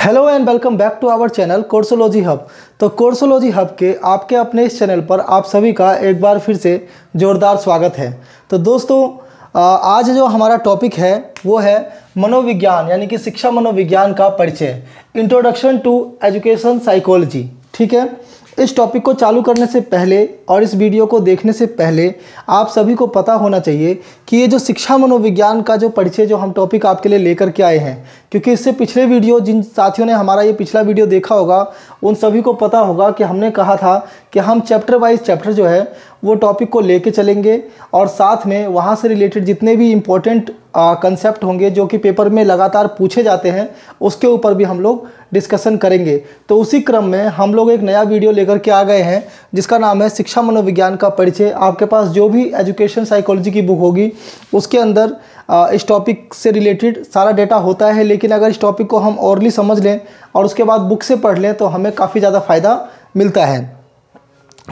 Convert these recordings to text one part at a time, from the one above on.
Hello and welcome back to our channel Coursology Hub. तो Coursology hub के आपके अपने इस चैनल पर आप सभी का एक बार फिर से ज़ोरदार स्वागत है। तो दोस्तों आज जो हमारा टॉपिक है वो है मनोविज्ञान यानी कि शिक्षा मनोविज्ञान का परिचय, इंट्रोडक्शन टू एजुकेशन साइकोलॉजी। ठीक है, इस टॉपिक को चालू करने से पहले और इस वीडियो को देखने से पहले आप सभी को पता होना चाहिए कि ये जो शिक्षा मनोविज्ञान का जो परिचय जो हम टॉपिक आपके लिए लेकर के आए हैं, क्योंकि इससे पिछले वीडियो जिन साथियों ने हमारा ये पिछला वीडियो देखा होगा उन सभी को पता होगा कि हमने कहा था कि हम चैप्टर वाइज चैप्टर जो है वो टॉपिक को लेके चलेंगे और साथ में वहाँ से रिलेटेड जितने भी इम्पोर्टेंट कंसेप्ट होंगे जो कि पेपर में लगातार पूछे जाते हैं उसके ऊपर भी हम लोग डिस्कशन करेंगे। तो उसी क्रम में हम लोग एक नया वीडियो लेकर के आ गए हैं जिसका नाम है शिक्षा मनोविज्ञान का परिचय। आपके पास जो भी एजुकेशन साइकोलॉजी की बुक होगी उसके अंदर इस टॉपिक से रिलेटेड सारा डेटा होता है, लेकिन अगर इस टॉपिक को हम ओरली समझ लें और उसके बाद बुक से पढ़ लें तो हमें काफ़ी ज़्यादा फ़ायदा मिलता है।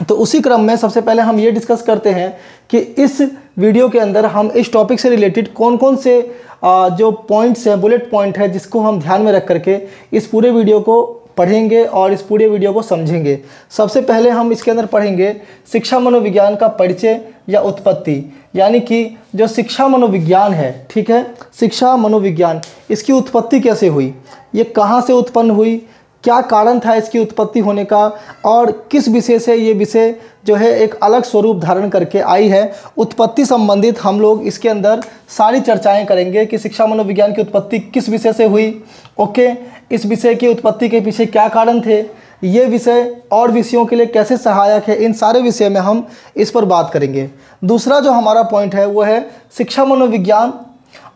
तो उसी क्रम में सबसे पहले हम ये डिस्कस करते हैं कि इस वीडियो के अंदर हम इस टॉपिक से रिलेटेड कौन कौन से जो पॉइंट्स हैं, बुलेट पॉइंट है, जिसको हम ध्यान में रख करके इस पूरे वीडियो को पढ़ेंगे और इस पूरे वीडियो को समझेंगे। सबसे पहले हम इसके अंदर पढ़ेंगे शिक्षा मनोविज्ञान का परिचय या उत्पत्ति, यानी कि जो शिक्षा मनोविज्ञान है, ठीक है, शिक्षा मनोविज्ञान, इसकी उत्पत्ति कैसे हुई, ये कहाँ से उत्पन्न हुई, क्या कारण था इसकी उत्पत्ति होने का और किस विषय से ये विषय जो है एक अलग स्वरूप धारण करके आई है। उत्पत्ति संबंधित हम लोग इसके अंदर सारी चर्चाएं करेंगे कि शिक्षा मनोविज्ञान की उत्पत्ति किस विषय से हुई, ओके, इस विषय की उत्पत्ति के पीछे क्या कारण थे, ये विषय और विषयों के लिए कैसे सहायक है, इन सारे विषय में हम इस पर बात करेंगे। दूसरा जो हमारा पॉइंट है वो है शिक्षा मनोविज्ञान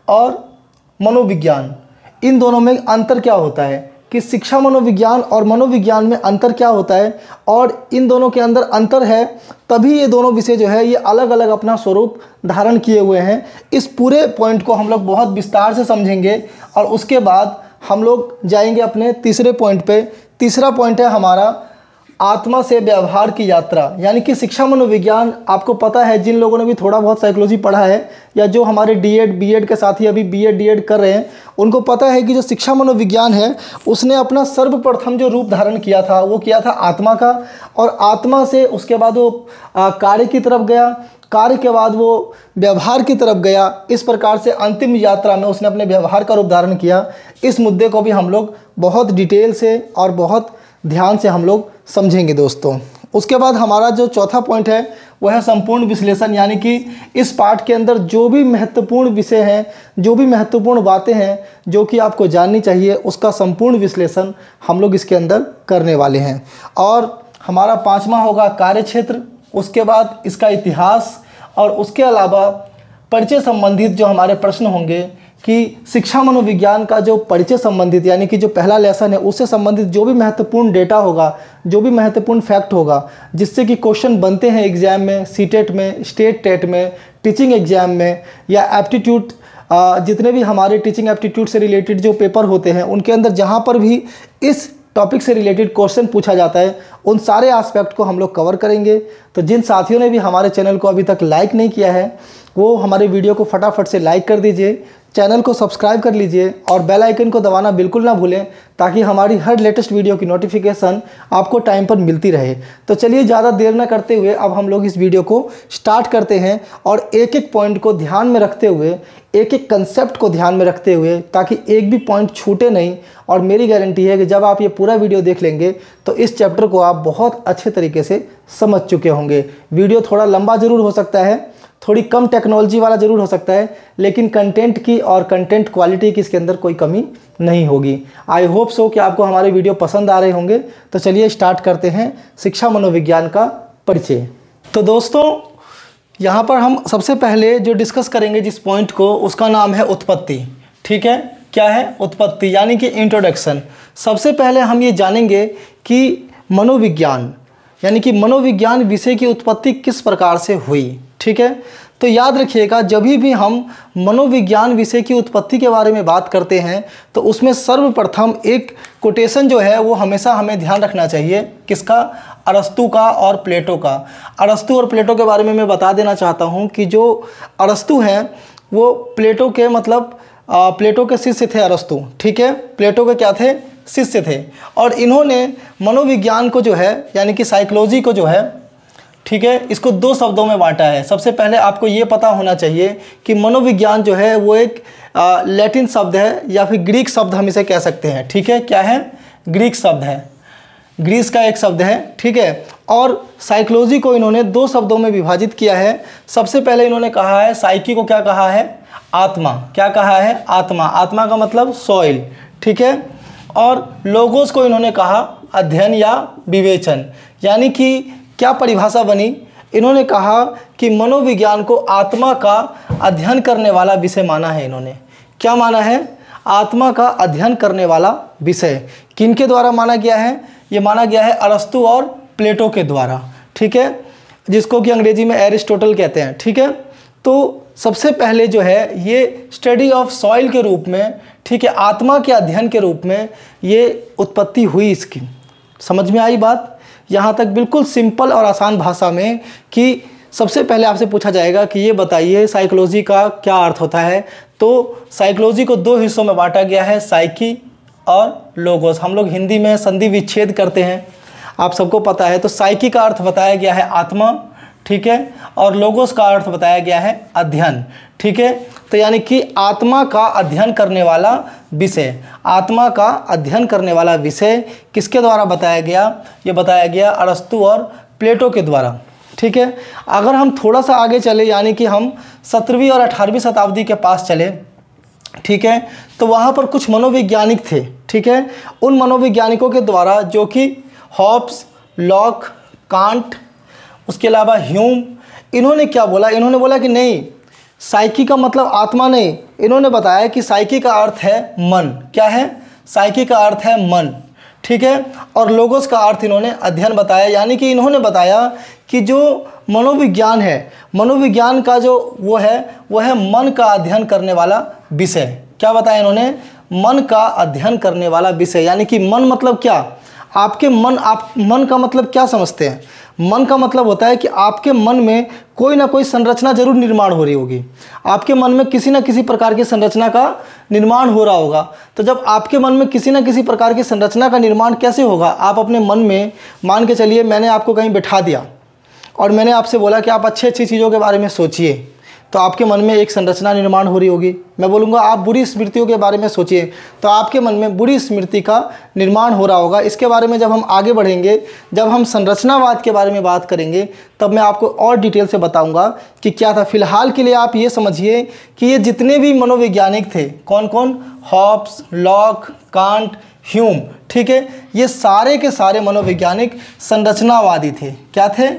और मनोविज्ञान, इन दोनों में अंतर क्या होता है, कि शिक्षा मनोविज्ञान और मनोविज्ञान में अंतर क्या होता है और इन दोनों के अंदर अंतर है तभी ये दोनों विषय जो है ये अलग अलग अपना स्वरूप धारण किए हुए हैं। इस पूरे पॉइंट को हम लोग बहुत विस्तार से समझेंगे और उसके बाद हम लोग जाएंगे अपने तीसरे पॉइंट पे। तीसरा पॉइंट है हमारा आत्मा से व्यवहार की यात्रा, यानी कि शिक्षा मनोविज्ञान, आपको पता है जिन लोगों ने भी थोड़ा बहुत साइकोलॉजी पढ़ा है या जो हमारे बीएड के साथ ही अभी बीएड कर रहे हैं उनको पता है कि जो शिक्षा मनोविज्ञान है उसने अपना सर्वप्रथम जो रूप धारण किया था वो किया था आत्मा का, और आत्मा से उसके बाद वो कार्य की तरफ गया, कार्य के बाद वो व्यवहार की तरफ गया। इस प्रकार से अंतिम यात्रा में उसने अपने व्यवहार का रूप धारण किया। इस मुद्दे को भी हम लोग बहुत डिटेल से और बहुत ध्यान से हम लोग समझेंगे दोस्तों। उसके बाद हमारा जो चौथा पॉइंट है वह है संपूर्ण विश्लेषण, यानी कि इस पाठ के अंदर जो भी महत्वपूर्ण विषय हैं, जो भी महत्वपूर्ण बातें हैं जो कि आपको जाननी चाहिए, उसका संपूर्ण विश्लेषण हम लोग इसके अंदर करने वाले हैं। और हमारा पांचवा होगा कार्यक्षेत्र, उसके बाद इसका इतिहास और उसके अलावा परिचय संबंधित जो हमारे प्रश्न होंगे कि शिक्षा मनोविज्ञान का जो परिचय संबंधित, यानी कि जो पहला लेसन है उससे संबंधित जो भी महत्वपूर्ण डेटा होगा, जो भी महत्वपूर्ण फैक्ट होगा जिससे कि क्वेश्चन बनते हैं एग्जाम में, सीटेट में, स्टेट टेट में, टीचिंग एग्जाम में या एप्टीट्यूड, जितने भी हमारे टीचिंग एप्टीट्यूड से रिलेटेड जो पेपर होते हैं उनके अंदर जहाँ पर भी इस टॉपिक से रिलेटेड क्वेश्चन पूछा जाता है उन सारे एस्पेक्ट को हम लोग कवर करेंगे। तो जिन साथियों ने भी हमारे चैनल को अभी तक लाइक नहीं किया है वो हमारे वीडियो को फटाफट से लाइक कर दीजिए, चैनल को सब्सक्राइब कर लीजिए और बेल आइकन को दबाना बिल्कुल ना भूलें ताकि हमारी हर लेटेस्ट वीडियो की नोटिफिकेशन आपको टाइम पर मिलती रहे। तो चलिए ज़्यादा देर ना करते हुए अब हम लोग इस वीडियो को स्टार्ट करते हैं और एक एक पॉइंट को ध्यान में रखते हुए, एक एक कंसेप्ट को ध्यान में रखते हुए, ताकि एक भी पॉइंट छूटे नहीं। और मेरी गारंटी है कि जब आप ये पूरा वीडियो देख लेंगे तो इस चैप्टर को आप बहुत अच्छे तरीके से समझ चुके होंगे। वीडियो थोड़ा लंबा ज़रूर हो सकता है, थोड़ी कम टेक्नोलॉजी वाला ज़रूर हो सकता है, लेकिन कंटेंट की और कंटेंट क्वालिटी की इसके अंदर कोई कमी नहीं होगी। आई होप सो कि आपको हमारे वीडियो पसंद आ रहे होंगे। तो चलिए स्टार्ट करते हैं शिक्षा मनोविज्ञान का परिचय। तो दोस्तों यहाँ पर हम सबसे पहले जो डिस्कस करेंगे जिस पॉइंट को, उसका नाम है उत्पत्ति। ठीक है, क्या है उत्पत्ति, यानी कि इंट्रोडक्शन। सबसे पहले हम ये जानेंगे कि मनोविज्ञान यानी कि मनोविज्ञान विषय की उत्पत्ति किस प्रकार से हुई। ठीक है, तो याद रखिएगा जब भी हम मनोविज्ञान विषय की उत्पत्ति के बारे में बात करते हैं तो उसमें सर्वप्रथम एक कोटेशन जो है वो हमेशा हमें ध्यान रखना चाहिए, किसका, अरस्तु का और प्लेटो का। अरस्तु और प्लेटो के बारे में मैं बता देना चाहता हूँ कि जो अरस्तु हैं वो प्लेटो के मतलब प्लेटो के शिष्य थे अरस्तु। ठीक है, प्लेटो के क्या थे, शिष्य थे और इन्होंने मनोविज्ञान को जो है यानी कि साइकोलॉजी को जो है, ठीक है, इसको दो शब्दों में बांटा है। सबसे पहले आपको ये पता होना चाहिए कि मनोविज्ञान जो है वो एक लैटिन शब्द है या फिर ग्रीक शब्द हम इसे कह सकते हैं, ठीक है, क्या है, ग्रीक शब्द है, ग्रीस का एक शब्द है, ठीक है। और साइकोलॉजी को इन्होंने दो शब्दों में विभाजित किया है। सबसे पहले इन्होंने कहा है साइकी को क्या कहा है, आत्मा, क्या कहा है, आत्मा, आत्मा का मतलब सॉइल, ठीक है। और लोगोस को इन्होंने कहा अध्ययन या विवेचन, यानी कि क्या परिभाषा बनी, इन्होंने कहा कि मनोविज्ञान को आत्मा का अध्ययन करने वाला विषय माना है। इन्होंने क्या माना है, आत्मा का अध्ययन करने वाला विषय। किनके द्वारा माना गया है, ये माना गया है अरस्तु और प्लेटो के द्वारा, ठीक है, जिसको कि अंग्रेजी में एरिस्टोटल कहते हैं, ठीक है। तो सबसे पहले जो है ये स्टडी ऑफ सॉइल के रूप में, ठीक है, आत्मा के अध्ययन के रूप में ये उत्पत्ति हुई इसकी। समझ में आई बात यहाँ तक, बिल्कुल सिंपल और आसान भाषा में, कि सबसे पहले आपसे पूछा जाएगा कि ये बताइए साइकोलॉजी का क्या अर्थ होता है। तो साइकोलॉजी को दो हिस्सों में बांटा गया है, साइकी और लोगोस। हम लोग हिंदी में संधि विच्छेद करते हैं, आप सबको पता है। तो साइकी का अर्थ बताया गया है आत्मा, ठीक है, और लोगोस का अर्थ बताया गया है अध्ययन, ठीक है। तो यानी कि आत्मा का अध्ययन करने वाला विषय, आत्मा का अध्ययन करने वाला विषय किसके द्वारा बताया गया, ये बताया गया अरस्तु और प्लेटो के द्वारा, ठीक है। अगर हम थोड़ा सा आगे चले, यानी कि हम 17वीं और 18वीं शताब्दी के पास चले, ठीक है, तो वहाँ पर कुछ मनोवैज्ञानिक थे, ठीक है। उन मनोवैज्ञानिकों के द्वारा जो कि हॉब्स, लॉक, कांट, उसके अलावा ह्यूम, इन्होंने क्या बोला, इन्होंने बोला कि नहीं, साइकी का मतलब आत्मा नहीं, इन्होंने बताया कि साइकी का अर्थ है मन। क्या है, साइकी का अर्थ है मन, ठीक है। और लोगोस का अर्थ इन्होंने अध्ययन बताया, यानी कि इन्होंने बताया कि जो मनोविज्ञान है, मनोविज्ञान का जो वो है मन का अध्ययन करने वाला विषय। क्या बताया इन्होंने, मन का अध्ययन करने वाला विषय। यानी कि मन मतलब क्या, आपके मन, आप मन का मतलब क्या समझते हैं, मन का मतलब होता है कि आपके मन में कोई ना कोई संरचना जरूर निर्माण हो रही होगी, आपके मन में किसी न किसी प्रकार की संरचना का निर्माण हो रहा होगा। तो जब आपके मन में किसी न किसी प्रकार की संरचना का निर्माण कैसे होगा, आप अपने मन में मान के चलिए मैंने आपको कहीं बिठा दिया और मैंने आपसे बोला कि आप अच्छी चीज़ों के बारे में सोचिए, तो आपके मन में एक संरचना निर्माण हो रही होगी। मैं बोलूँगा आप बुरी स्मृतियों के बारे में सोचिए, तो आपके मन में बुरी स्मृति का निर्माण हो रहा होगा। इसके बारे में जब हम आगे बढ़ेंगे, जब हम संरचनावाद के बारे में बात करेंगे, तब मैं आपको और डिटेल से बताऊंगा कि क्या था। फिलहाल के लिए आप ये समझिए कि ये जितने भी मनोवैज्ञानिक थे, कौन कौन, हॉब्स, लॉक, कांट, ह्यूम, ठीक है, ये सारे के सारे मनोवैज्ञानिक संरचनावादी थे। क्या थे,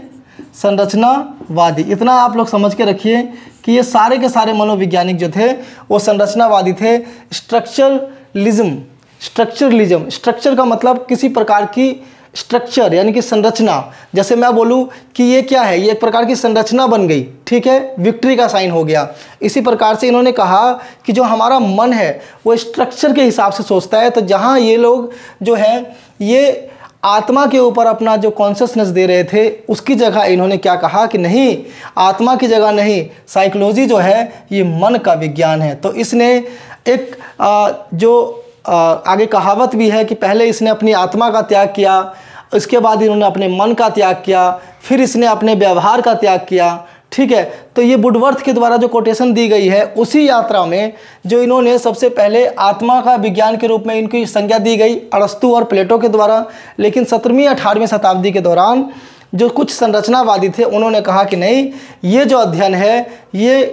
संरचनावादी। इतना आप लोग समझ के रखिए कि ये सारे के सारे मनोवैज्ञानिक जो थे वो संरचनावादी थे। स्ट्रक्चरलिज्म, स्ट्रक्चर का मतलब किसी प्रकार की स्ट्रक्चर यानी कि संरचना। जैसे मैं बोलूँ कि ये क्या है, ये एक प्रकार की संरचना बन गई, ठीक है, विक्ट्री का साइन हो गया। इसी प्रकार से इन्होंने कहा कि जो हमारा मन है वो स्ट्रक्चर के हिसाब से सोचता है। तो जहाँ ये लोग जो है ये आत्मा के ऊपर अपना जो कॉन्शियसनेस दे रहे थे, उसकी जगह इन्होंने क्या कहा कि नहीं, आत्मा की जगह नहीं, साइकोलॉजी जो है ये मन का विज्ञान है। तो इसने एक आगे कहावत भी है कि पहले इसने अपनी आत्मा का त्याग किया, इसके बाद इन्होंने अपने मन का त्याग किया, फिर इसने अपने व्यवहार का त्याग किया, ठीक है। तो ये वुडवर्थ के द्वारा जो कोटेशन दी गई है, उसी यात्रा में जो इन्होंने सबसे पहले आत्मा का विज्ञान के रूप में इनकी संज्ञा दी गई अरस्तु और प्लेटो के द्वारा। लेकिन 17वीं 18वीं शताब्दी के दौरान जो कुछ संरचनावादी थे, उन्होंने कहा कि नहीं, ये जो अध्ययन है ये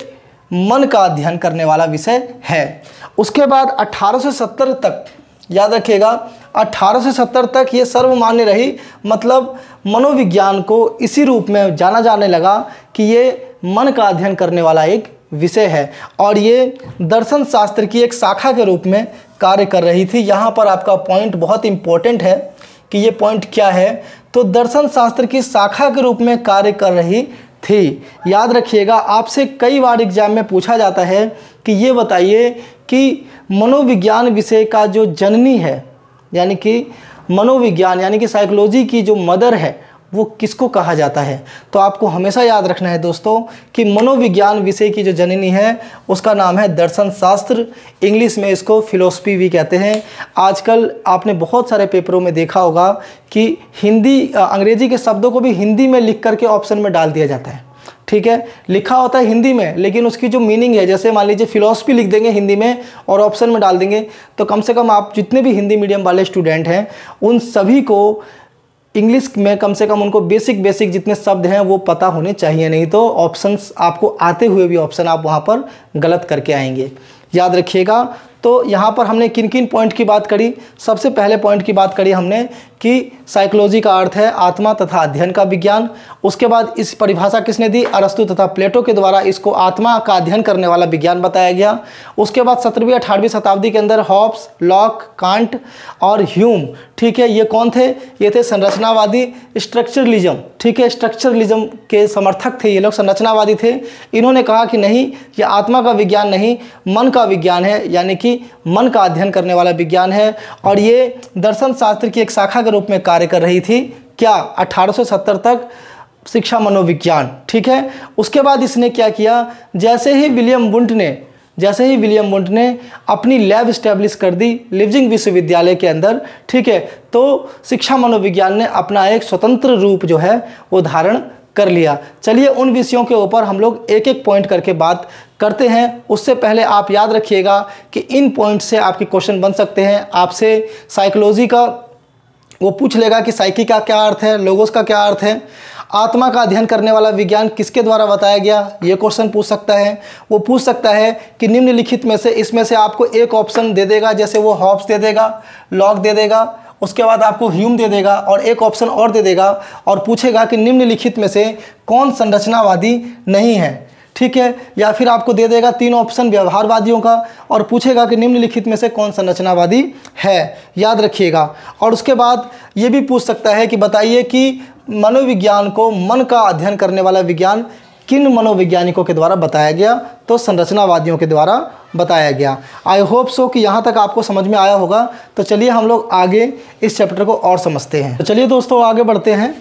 मन का अध्ययन करने वाला विषय है। उसके बाद 1870 तक, याद रखिएगा, 1870 तक ये सर्वमान्य रही, मतलब मनोविज्ञान को इसी रूप में जाना जाने लगा कि ये मन का अध्ययन करने वाला एक विषय है और ये दर्शन शास्त्र की एक शाखा के रूप में कार्य कर रही थी। यहाँ पर आपका पॉइंट बहुत इम्पोर्टेंट है कि ये पॉइंट क्या है। तो दर्शन शास्त्र की शाखा के रूप में कार्य कर रही थी। याद रखिएगा, आपसे कई बार एग्जाम में पूछा जाता है कि ये बताइए कि मनोविज्ञान विषय का जो जननी है, यानी कि मनोविज्ञान यानी कि साइकोलॉजी की जो मदर है, वो किसको कहा जाता है? तो आपको हमेशा याद रखना है दोस्तों कि मनोविज्ञान विषय की जो जननी है उसका नाम है दर्शन शास्त्र, इंग्लिश में इसको फिलोसफी भी कहते हैं। आजकल आपने बहुत सारे पेपरों में देखा होगा कि अंग्रेजी के शब्दों को भी हिंदी में लिख करके ऑप्शन में डाल दिया जाता है। ठीक है, लिखा होता है हिंदी में लेकिन उसकी जो मीनिंग है, जैसे मान लीजिए फिलॉसफी लिख देंगे हिंदी में और ऑप्शन में डाल देंगे, तो कम से कम आप जितने भी हिंदी मीडियम वाले स्टूडेंट हैं उन सभी को इंग्लिश में कम से कम उनको बेसिक जितने शब्द हैं वो पता होने चाहिए, नहीं तो ऑप्शंस आपको आते हुए भी ऑप्शन आप वहाँ पर गलत करके आएंगे, याद रखिएगा। तो यहाँ पर हमने किन किन पॉइंट की बात करी? सबसे पहले पॉइंट की बात करी हमने कि साइकोलॉजी का अर्थ है आत्मा तथा अध्ययन का विज्ञान। उसके बाद इस परिभाषा किसने दी? अरस्तु तथा प्लेटो के द्वारा इसको आत्मा का अध्ययन करने वाला विज्ञान बताया गया। उसके बाद 17वीं 18वीं शताब्दी के अंदर हॉब्स, लॉक, कांट और ह्यूम, ठीक है, ये कौन थे? ये थे संरचनावादी, स्ट्रक्चरलिज्म, ठीक है, स्ट्रक्चरलिज्म के समर्थक थे ये लोग, संरचनावादी थे। इन्होंने कहा कि नहीं, ये आत्मा का विज्ञान नहीं, मन का विज्ञान है, यानी कि मन का अध्ययन करने वाला विज्ञान है। और ये दर्शन शास्त्र की एक शाखा के रूप में कार्य कर रही थी। क्या? 1870 तक शिक्षा मनोविज्ञान, ठीक है। उसके बाद इसने क्या किया? जैसे ही विलियम वुंट ने अपनी लैब इस्टेब्लिश कर दी लिप्जिग विश्वविद्यालय के अंदर, ठीक है, तो शिक्षा मनोविज्ञान ने अपना एक स्वतंत्र रूप जो है वो धारण कर लिया। चलिए उन विषयों के ऊपर हम लोग एक एक पॉइंट करके बात करते हैं। उससे पहले आप याद रखिएगा कि इन पॉइंट से आपके क्वेश्चन बन सकते हैं। आपसे साइकोलॉजी का वो पूछ लेगा कि साइकी का क्या अर्थ है, लोगोस का क्या अर्थ है, आत्मा का अध्ययन करने वाला विज्ञान किसके द्वारा बताया गया, ये क्वेश्चन पूछ सकता है। वो पूछ सकता है कि निम्नलिखित में से इसमें से आपको एक ऑप्शन दे देगा, जैसे वो हॉब्स दे देगा, लॉक दे देगा, उसके बाद आपको ह्यूम दे देगा और एक ऑप्शन और दे देगा और पूछेगा कि निम्नलिखित में से कौन संरचनावादी नहीं है, ठीक है। या फिर आपको दे देगा 3 ऑप्शन व्यवहारवादियों का और पूछेगा कि निम्नलिखित में से कौन संरचनावादी है, याद रखिएगा। और उसके बाद ये भी पूछ सकता है कि बताइए कि मनोविज्ञान को मन का अध्ययन करने वाला विज्ञान किन मनोवैज्ञानिकों के द्वारा बताया गया? तो संरचनावादियों के द्वारा बताया गया। आई होप सो कि यहाँ तक आपको समझ में आया होगा। तो चलिए हम लोग आगे इस चैप्टर को और समझते हैं। तो चलिए दोस्तों आगे बढ़ते हैं।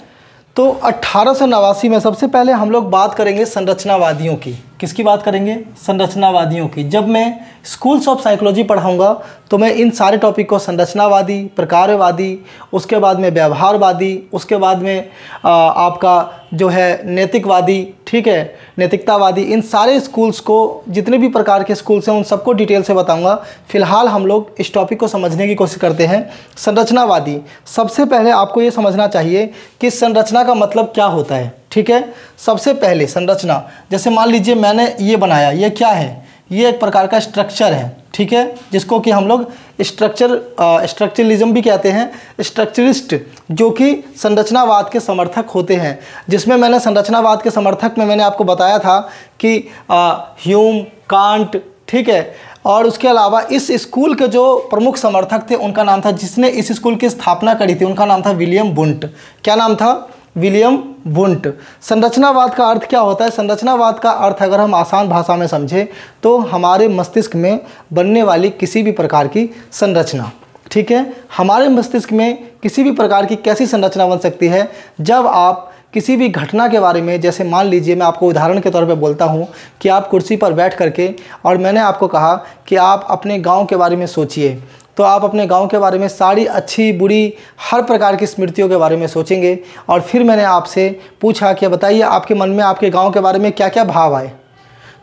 तो 1889 में सबसे पहले हम लोग बात करेंगे संरचनावादियों की। किसकी बात करेंगे? संरचनावादियों की। जब मैं स्कूल्स ऑफ साइकोलॉजी पढ़ाऊंगा तो मैं इन सारे टॉपिक को संरचनावादी, प्रकारवादी, उसके बाद में व्यवहारवादी, उसके बाद में आपका जो है नैतिकवादी, ठीक है, नैतिकतावादी, इन सारे स्कूल्स को, जितने भी प्रकार के स्कूल्स हैं उन सबको डिटेल से बताऊंगा। फिलहाल हम लोग इस टॉपिक को समझने की कोशिश करते हैं। संरचनावादी, सबसे पहले आपको ये समझना चाहिए कि संरचना का मतलब क्या होता है, ठीक है। सबसे पहले संरचना, जैसे मान लीजिए मैंने ये बनाया, ये क्या है? ये एक प्रकार का स्ट्रक्चर है, ठीक है, जिसको कि हम लोग स्ट्रक्चरलिज्म भी कहते हैं। स्ट्रक्चरिस्ट जो कि संरचनावाद के समर्थक होते हैं, जिसमें मैंने संरचनावाद के समर्थक में मैंने आपको बताया था कि ह्यूम, कांट, ठीक है। और उसके अलावा इस स्कूल के जो प्रमुख समर्थक थे उनका नाम था, जिसने इस स्कूल की स्थापना करी थी, उनका नाम था विलियम वुंट। क्या नाम था? William Wundt. संरचनावाद का अर्थ क्या होता है? संरचनावाद का अर्थ अगर हम आसान भाषा में समझें तो हमारे मस्तिष्क में बनने वाली किसी भी प्रकार की संरचना, ठीक है। हमारे मस्तिष्क में किसी भी प्रकार की कैसी संरचना बन सकती है? जब आप किसी भी घटना के बारे में, जैसे मान लीजिए मैं आपको उदाहरण के तौर पे बोलता हूँ कि आप कुर्सी पर बैठ करके और मैंने आपको कहा कि आप अपने गाँव के बारे में सोचिए, तो आप अपने गांव के बारे में सारी अच्छी बुरी हर प्रकार की स्मृतियों के बारे में सोचेंगे। और फिर मैंने आपसे पूछा कि बताइए आपके मन में आपके गांव के बारे में क्या क्या भाव आए,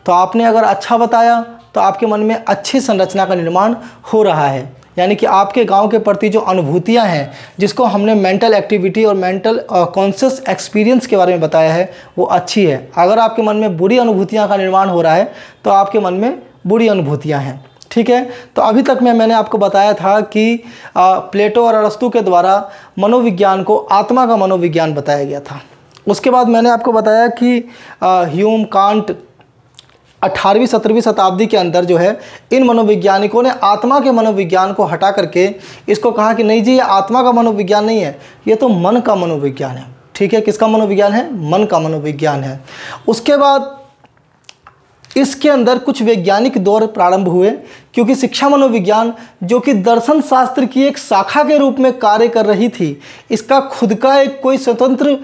तो आपने अगर अच्छा बताया तो आपके मन में अच्छी संरचना का निर्माण हो रहा है, यानी कि आपके गांव के प्रति जो अनुभूतियां हैं, जिसको हमने मेंटल एक्टिविटी और मेंटल कॉन्शियस एक्सपीरियंस के बारे में बताया है, वो अच्छी है। अगर आपके मन में बुरी अनुभूतियाँ का निर्माण हो रहा है तो आपके मन में बुरी अनुभूतियाँ हैं, ठीक है। तो अभी तक मैंने आपको बताया था कि प्लेटो और अरस्तु के द्वारा मनोविज्ञान को आत्मा का मनोविज्ञान बताया गया था। उसके बाद मैंने आपको बताया कि ह्यूम, कांट 18वीं 17वीं शताब्दी के अंदर जो है इन मनोवैज्ञानिकों ने आत्मा के मनोविज्ञान को हटा करके इसको कहा कि नहीं जी, ये आत्मा का मनोविज्ञान नहीं है, ये तो मन का मनोविज्ञान है, ठीक है। किसका मनोविज्ञान है? मन का मनोविज्ञान है। उसके बाद इसके अंदर कुछ वैज्ञानिक दौर प्रारंभ हुए, क्योंकि शिक्षा मनोविज्ञान जो कि दर्शन शास्त्र की एक शाखा के रूप में कार्य कर रही थी, इसका खुद का एक कोई स्वतंत्र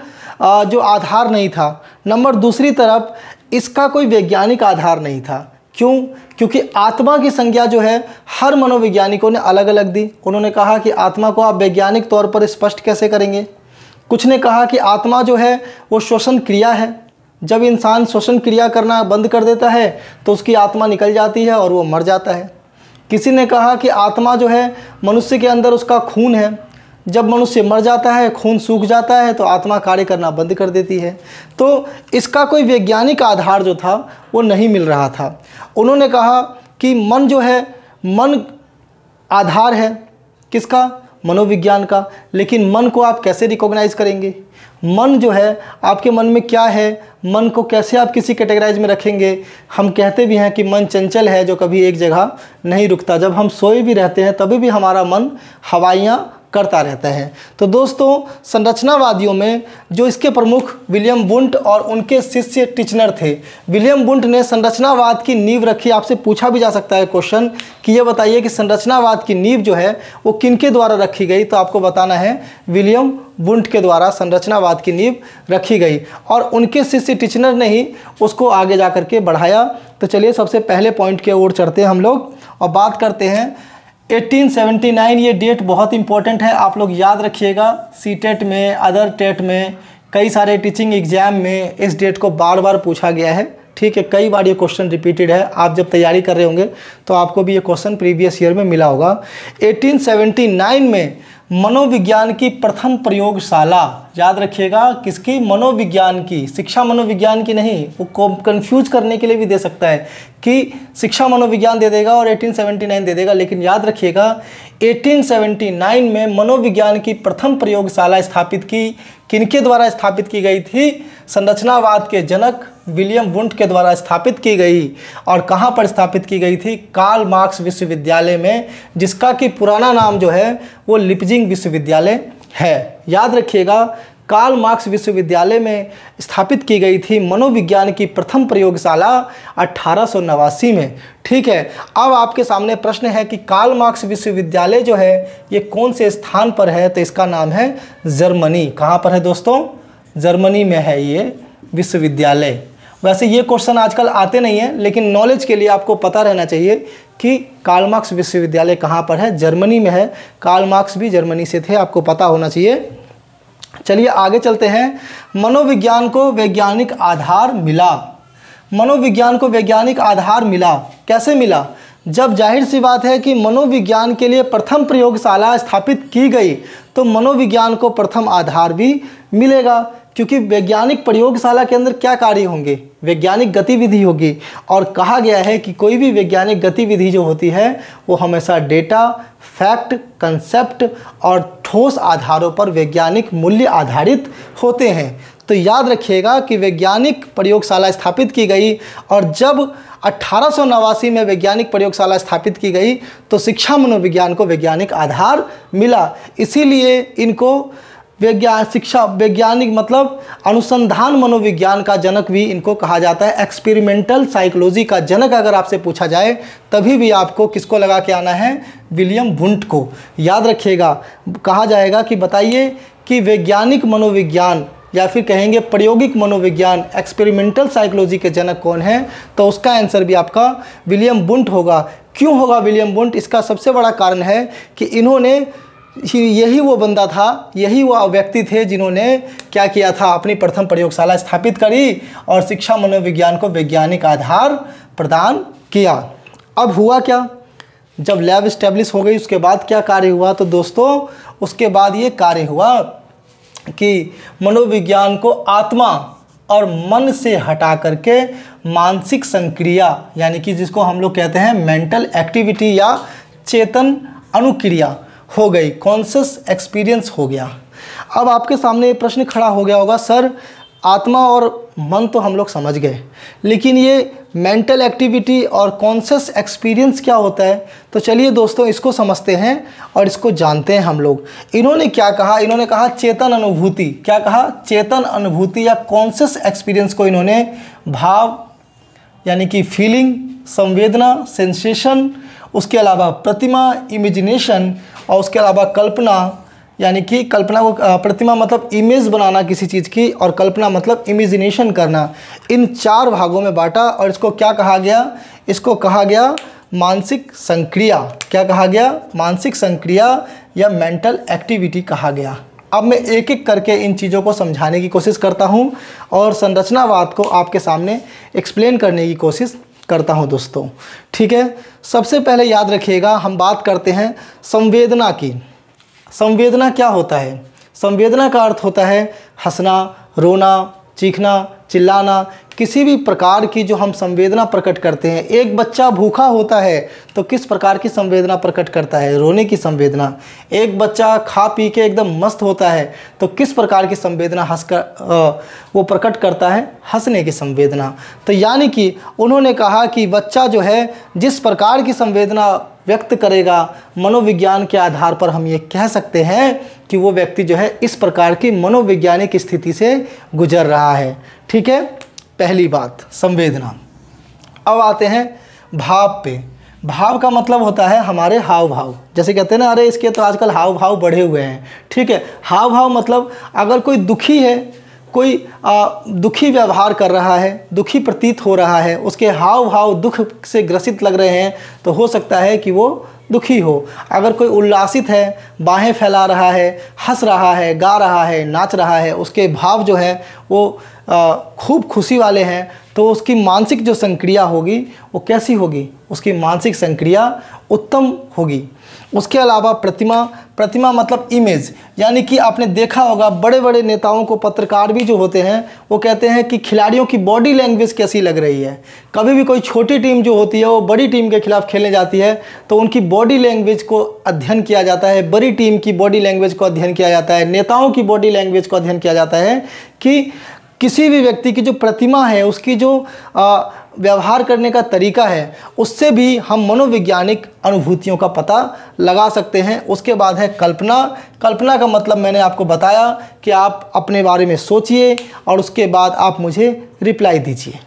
जो आधार नहीं था। नंबर दूसरी तरफ इसका कोई वैज्ञानिक आधार नहीं था। क्यों? क्योंकि आत्मा की संज्ञा जो है हर मनोवैज्ञानिकों ने अलग अलग दी। उन्होंने कहा कि आत्मा को आप वैज्ञानिक तौर पर स्पष्ट कैसे करेंगे। कुछ ने कहा कि आत्मा जो है वो श्वसन क्रिया है, जब इंसान श्वसन क्रिया करना बंद कर देता है तो उसकी आत्मा निकल जाती है और वो मर जाता है। किसी ने कहा कि आत्मा जो है मनुष्य के अंदर उसका खून है, जब मनुष्य मर जाता है, खून सूख जाता है तो आत्मा कार्य करना बंद कर देती है। तो इसका कोई वैज्ञानिक आधार जो था वो नहीं मिल रहा था। उन्होंने कहा कि मन जो है, मन आधार है किसका? मनोविज्ञान का। लेकिन मन को आप कैसे रिकॉग्नाइज करेंगे? मन जो है आपके मन में क्या है, मन को कैसे आप किसी कैटेगराइज में रखेंगे? हम कहते भी हैं कि मन चंचल है जो कभी एक जगह नहीं रुकता। जब हम सोए भी रहते हैं तभी भी हमारा मन हवाइयाँ करता रहता है। तो दोस्तों, संरचनावादियों में जो इसके प्रमुख विलियम वुंट और उनके शिष्य टिचनर थे। विलियम वुंट ने संरचनावाद की नींव रखी। आपसे पूछा भी जा सकता है क्वेश्चन कि ये बताइए कि संरचनावाद की नींव जो है वो किनके द्वारा रखी गई, तो आपको बताना है विलियम वुंट के द्वारा संरचनावाद की नींव रखी गई और उनके शिष्य टिचनर ने ही उसको आगे जा कर के बढ़ाया। तो चलिए सबसे पहले पॉइंट की ओर चढ़ते हैं हम लोग और बात करते हैं 1879। ये डेट बहुत इंपॉर्टेंट है, आप लोग याद रखिएगा। सीटेट में, अदर टेट में, कई सारे टीचिंग एग्जाम में इस डेट को बार बार पूछा गया है। ठीक है, कई बार ये क्वेश्चन रिपीटेड है। आप जब तैयारी कर रहे होंगे तो आपको भी ये क्वेश्चन प्रीवियस ईयर में मिला होगा। 1879 में मनोविज्ञान की प्रथम प्रयोगशाला, याद रखिएगा किसकी? मनोविज्ञान की, शिक्षा मनोविज्ञान की नहीं। वो कंफ्यूज करने के लिए भी दे सकता है कि शिक्षा मनोविज्ञान दे देगा और 1879 दे देगा, लेकिन याद रखिएगा 1879 में मनोविज्ञान की प्रथम प्रयोगशाला स्थापित की। किनके द्वारा स्थापित की गई थी? संरचनावाद के जनक विलियम वुंट के द्वारा स्थापित की गई। और कहाँ पर स्थापित की गई थी? कार्ल मार्क्स विश्वविद्यालय में, जिसका कि पुराना नाम जो है वो लिपजिंग विश्वविद्यालय है। याद रखिएगा कार्ल मार्क्स विश्वविद्यालय में स्थापित की गई थी मनोविज्ञान की प्रथम प्रयोगशाला 1889 में। ठीक है, अब आपके सामने प्रश्न है कि कार्ल मार्क्स विश्वविद्यालय जो है ये कौन से स्थान पर है? तो इसका नाम है जर्मनी। कहाँ पर है दोस्तों? जर्मनी में है ये विश्वविद्यालय। वैसे ये क्वेश्चन आजकल आते नहीं हैं, लेकिन नॉलेज के लिए आपको पता रहना चाहिए कि कार्ल मार्क्स विश्वविद्यालय कहाँ पर है। जर्मनी में है। कार्ल मार्क्स भी जर्मनी से थे, आपको पता होना चाहिए। चलिए आगे चलते हैं। मनोविज्ञान को वैज्ञानिक आधार मिला। मनोविज्ञान को वैज्ञानिक आधार मिला, कैसे मिला? जब जाहिर सी बात है कि मनोविज्ञान के लिए प्रथम प्रयोगशाला स्थापित की गई तो मनोविज्ञान को प्रथम आधार भी मिलेगा, क्योंकि वैज्ञानिक प्रयोगशाला के अंदर क्या कार्य होंगे? वैज्ञानिक गतिविधि होगी। और कहा गया है कि कोई भी वैज्ञानिक गतिविधि जो होती है वो हमेशा डेटा, फैक्ट, कंसेप्ट और ठोस आधारों पर वैज्ञानिक मूल्य आधारित होते हैं। तो याद रखिएगा कि वैज्ञानिक प्रयोगशाला स्थापित की गई और जब 1889 में वैज्ञानिक प्रयोगशाला स्थापित की गई तो शिक्षा मनोविज्ञान को वैज्ञानिक आधार मिला। इसीलिए इनको वैज्ञानिक मतलब अनुसंधान मनोविज्ञान का जनक भी इनको कहा जाता है। एक्सपेरिमेंटल साइकोलॉजी का जनक अगर आपसे पूछा जाए तभी भी आपको किसको लगा के आना है? विलियम वुंट को। याद रखिएगा, कहा जाएगा कि बताइए कि वैज्ञानिक मनोविज्ञान या फिर कहेंगे प्रायोगिक मनोविज्ञान, एक्सपेरिमेंटल साइकोलॉजी के जनक कौन है? तो उसका आंसर भी आपका विलियम वुंट होगा। क्यों होगा विलियम वुंट? इसका सबसे बड़ा कारण है कि इन्होंने, यही वो बंदा था, यही वो व्यक्ति थे जिन्होंने क्या किया था? अपनी प्रथम प्रयोगशाला स्थापित करी और शिक्षा मनोविज्ञान को वैज्ञानिक आधार प्रदान किया। अब हुआ क्या? जब लैब इस्टेब्लिश हो गई उसके बाद क्या कार्य हुआ? तो दोस्तों उसके बाद ये कार्य हुआ कि मनोविज्ञान को आत्मा और मन से हटा करके मानसिक संक्रिया, यानी कि जिसको हम लोग कहते हैं मेंटल एक्टिविटी या चेतन अनुक्रिया हो गई, कॉन्शियस एक्सपीरियंस हो गया। अब आपके सामने ये प्रश्न खड़ा हो गया होगा, सर आत्मा और मन तो हम लोग समझ गए, लेकिन ये मेंटल एक्टिविटी और कॉन्शियस एक्सपीरियंस क्या होता है? तो चलिए दोस्तों इसको समझते हैं और इसको जानते हैं हम लोग। इन्होंने क्या कहा? इन्होंने कहा चेतन अनुभूति। क्या कहा? चेतन अनुभूति या कॉन्शियस एक्सपीरियंस को इन्होंने भाव, यानी कि फीलिंग, संवेदना, सेंसेशन, उसके अलावा प्रतिमा, इमेजिनेशन, और उसके अलावा कल्पना, यानी कि कल्पना को प्रतिमा मतलब इमेज बनाना किसी चीज़ की, और कल्पना मतलब इमेजिनेशन करना। इन 4 भागों में बांटा और इसको क्या कहा गया? इसको कहा गया मानसिक संक्रिया। क्या कहा गया? मानसिक संक्रिया या मेंटल एक्टिविटी कहा गया। अब मैं एक एक करके इन चीज़ों को समझाने की कोशिश करता हूँ और संरचनावाद को आपके सामने एक्सप्लेन करने की कोशिश करता हूँ दोस्तों, ठीक है। सबसे पहले याद रखिएगा, हम बात करते हैं संवेदना की। संवेदना क्या होता है? संवेदना का अर्थ होता है हंसना, रोना, चीखना, चिल्लाना, किसी भी प्रकार की जो हम संवेदना प्रकट करते हैं। एक बच्चा भूखा होता है तो किस प्रकार की संवेदना प्रकट करता है? रोने की संवेदना। एक बच्चा खा पी के एकदम मस्त होता है तो किस प्रकार की संवेदना वो प्रकट करता है? हंसने की संवेदना। तो यानी कि उन्होंने कहा कि बच्चा जो है जिस प्रकार की संवेदना व्यक्त करेगा, मनोविज्ञान के आधार पर हम ये कह सकते हैं कि वो व्यक्ति जो है इस प्रकार की मनोवैज्ञानिक स्थिति से गुजर रहा है, ठीक है। पहली बात संवेदना। अब आते हैं भाव पे। भाव का मतलब होता है हमारे हाव भाव। जैसे कहते हैं ना, अरे इसके तो आजकल हाव भाव बढ़े हुए हैं, ठीक है। हाव भाव मतलब अगर कोई दुखी है, कोई दुखी व्यवहार कर रहा है, दुखी प्रतीत हो रहा है, उसके हाव भाव दुख से ग्रसित लग रहे हैं, तो हो सकता है कि वो दुखी हो। अगर कोई उल्लासित है, बाहें फैला रहा है, हंस रहा है, गा रहा है, नाच रहा है, उसके भाव जो है वो खूब खुशी वाले हैं, तो उसकी मानसिक जो संक्रिया होगी वो कैसी होगी? उसकी मानसिक संक्रिया उत्तम होगी। उसके अलावा प्रतिमा। प्रतिमा मतलब इमेज, यानी कि आपने देखा होगा बड़े बड़े नेताओं को, पत्रकार भी जो होते हैं वो कहते हैं कि खिलाड़ियों की बॉडी लैंग्वेज कैसी लग रही है। कभी भी कोई छोटी टीम जो होती है वो बड़ी टीम के खिलाफ खेलने जाती है तो उनकी बॉडी लैंग्वेज को अध्ययन किया जाता है, बड़ी टीम की बॉडी लैंग्वेज को अध्ययन किया जाता है, नेताओं की बॉडी लैंग्वेज को अध्ययन किया जाता है कि किसी भी व्यक्ति की जो प्रतिमा है, उसकी जो व्यवहार करने का तरीका है, उससे भी हम मनोवैज्ञानिक अनुभूतियों का पता लगा सकते हैं। उसके बाद है कल्पना। कल्पना का मतलब मैंने आपको बताया कि आप अपने बारे में सोचिए और उसके बाद आप मुझे रिप्लाई दीजिए,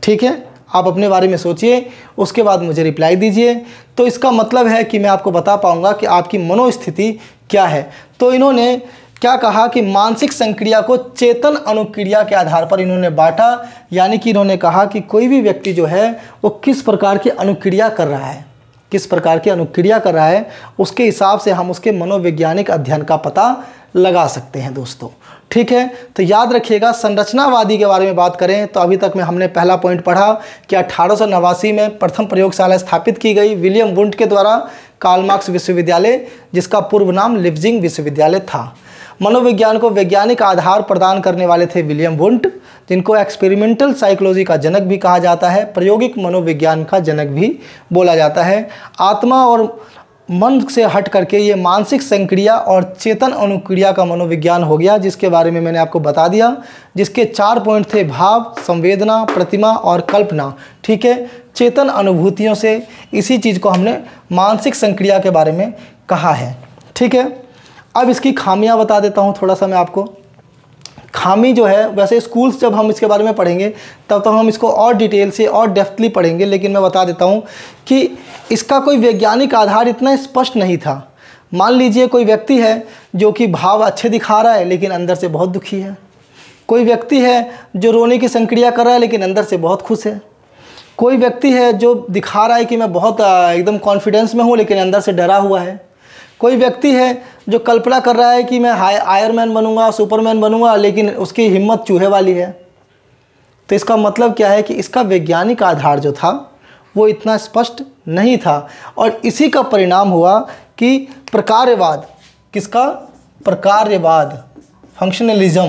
ठीक है। आप अपने बारे में सोचिए, उसके बाद मुझे रिप्लाई दीजिए। तो इसका मतलब है कि मैं आपको बता पाऊँगा कि आपकी मनोस्थिति क्या है। तो इन्होंने क्या कहा कि मानसिक संक्रिया को चेतन अनुक्रिया के आधार पर इन्होंने बांटा, यानी कि इन्होंने कहा कि कोई भी व्यक्ति जो है वो किस प्रकार की अनुक्रिया कर रहा है, किस प्रकार की अनुक्रिया कर रहा है, उसके हिसाब से हम उसके मनोवैज्ञानिक अध्ययन का पता लगा सकते हैं दोस्तों, ठीक है। तो याद रखिएगा, संरचनावादी के बारे में बात करें तो अभी तक में हमने पहला पॉइंट पढ़ा कि 1889 में प्रथम प्रयोगशाला स्थापित की गई विलियम वुंट के द्वारा कार्ल मार्क्स विश्वविद्यालय, जिसका पूर्व नाम लिप्जिंग विश्वविद्यालय था। मनोविज्ञान को वैज्ञानिक आधार प्रदान करने वाले थे विलियम वुंट, जिनको एक्सपेरिमेंटल साइकोलॉजी का जनक भी कहा जाता है, प्रायोगिक मनोविज्ञान का जनक भी बोला जाता है। आत्मा और मन से हट करके ये मानसिक संक्रिया और चेतन अनुक्रिया का मनोविज्ञान हो गया, जिसके बारे में मैंने आपको बता दिया, जिसके 4 पॉइंट थे: भाव, संवेदना, प्रतिमा और कल्पना, ठीक है। चेतन अनुभूतियों से इसी चीज़ को हमने मानसिक संक्रिया के बारे में कहा है, ठीक है। अब इसकी खामियां बता देता हूं थोड़ा सा मैं आपको। खामी जो है, वैसे स्कूल्स जब हम इसके बारे में पढ़ेंगे तब हम इसको और डिटेल से और डेप्थली पढ़ेंगे, लेकिन मैं बता देता हूं कि इसका कोई वैज्ञानिक आधार इतना स्पष्ट नहीं था। मान लीजिए कोई व्यक्ति है जो कि भाव अच्छे दिखा रहा है लेकिन अंदर से बहुत दुखी है। कोई व्यक्ति है जो रोने की संक्रिया कर रहा है लेकिन अंदर से बहुत खुश है। कोई व्यक्ति है जो दिखा रहा है कि मैं बहुत एकदम कॉन्फिडेंस में हूँ लेकिन अंदर से डरा हुआ है। कोई व्यक्ति है जो कल्पना कर रहा है कि मैं आयरन बनूंगा, सुपरमैन बनूंगा, लेकिन उसकी हिम्मत चूहे वाली है। तो इसका मतलब क्या है कि इसका वैज्ञानिक आधार जो था वो इतना स्पष्ट नहीं था, और इसी का परिणाम हुआ कि प्रकार्यवाद, किसका? प्रकार्यवाद, फंक्शनलिज्म,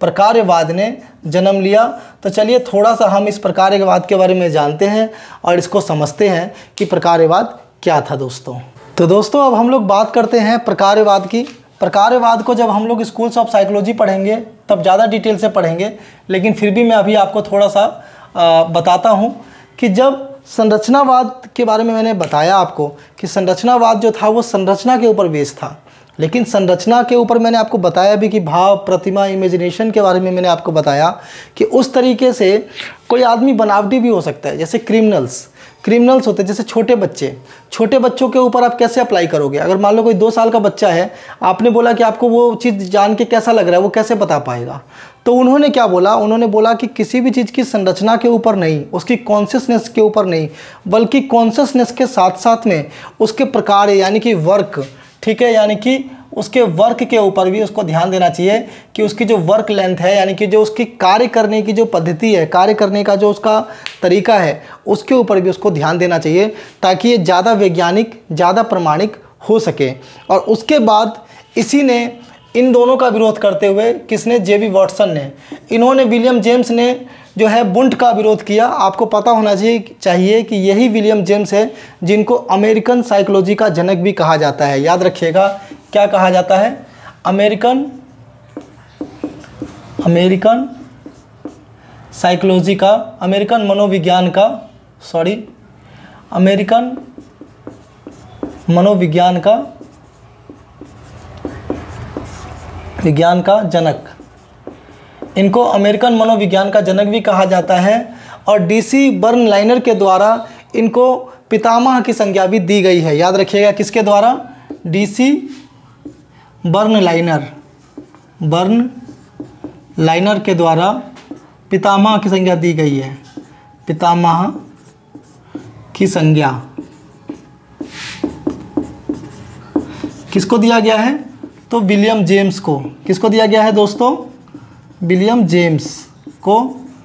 प्रकार्यवाद ने जन्म लिया। तो चलिए थोड़ा सा हम इस प्रकार्यवाद के बारे में जानते हैं और इसको समझते हैं कि प्रकार्यवाद क्या था दोस्तों। तो दोस्तों अब हम लोग बात करते हैं प्रकार्यवाद की। प्रकार्यवाद को जब हम लोग स्कूल्स ऑफ साइकोलॉजी पढ़ेंगे तब ज़्यादा डिटेल से पढ़ेंगे, लेकिन फिर भी मैं अभी आपको थोड़ा सा बताता हूँ कि जब संरचनावाद के बारे में मैंने बताया आपको कि संरचनावाद जो था वो संरचना के ऊपर बेस था, लेकिन संरचना के ऊपर मैंने आपको बताया भी कि भाव, प्रतिमा, इमेजिनेशन के बारे में मैंने आपको बताया कि उस तरीके से कोई आदमी बनावटी भी हो सकता है। जैसे क्रिमिनल्स होते हैं, जैसे छोटे बच्चों के ऊपर आप कैसे अप्लाई करोगे? अगर मान लो कोई 2 साल का बच्चा है, आपने बोला कि आपको वो चीज़ जान के कैसा लग रहा है, वो कैसे बता पाएगा? तो उन्होंने क्या बोला? उन्होंने बोला कि किसी भी चीज़ की संरचना के ऊपर नहीं, उसकी कॉन्शियसनेस के ऊपर नहीं, बल्कि कॉन्शियसनेस के साथ साथ में उसके प्रकार यानी कि वर्क, ठीक है, यानी कि उसके वर्क के ऊपर भी उसको ध्यान देना चाहिए कि उसकी जो वर्क लेंथ है, यानी कि जो उसकी कार्य करने की जो पद्धति है, कार्य करने का जो उसका तरीका है, उसके ऊपर भी उसको ध्यान देना चाहिए, ताकि ये ज़्यादा वैज्ञानिक, ज़्यादा प्रमाणिक हो सके। और उसके बाद इसी ने इन दोनों का विरोध करते हुए, किसने? जेबी वॉटसन ने। इन्होंने, विलियम जेम्स ने जो है वुंड का विरोध किया। आपको पता होना चाहिए कि यही विलियम जेम्स है जिनको अमेरिकन साइकोलॉजी का जनक भी कहा जाता है। याद रखिएगा, क्या कहा जाता है? अमेरिकन साइकोलॉजी का, अमेरिकन मनोविज्ञान का, अमेरिकन मनोविज्ञान का जनक। इनको अमेरिकन मनोविज्ञान का जनक भी कहा जाता है। और डीसी बर्नलाइनर के द्वारा इनको पितामह की संज्ञा भी दी गई है। याद रखिएगा, किसके द्वारा? डीसी बर्नलाइनर के द्वारा पितामह की संज्ञा दी गई है। पितामह की संज्ञा किसको दिया गया है? तो विलियम जेम्स को। किसको दिया गया है दोस्तों? विलियम जेम्स को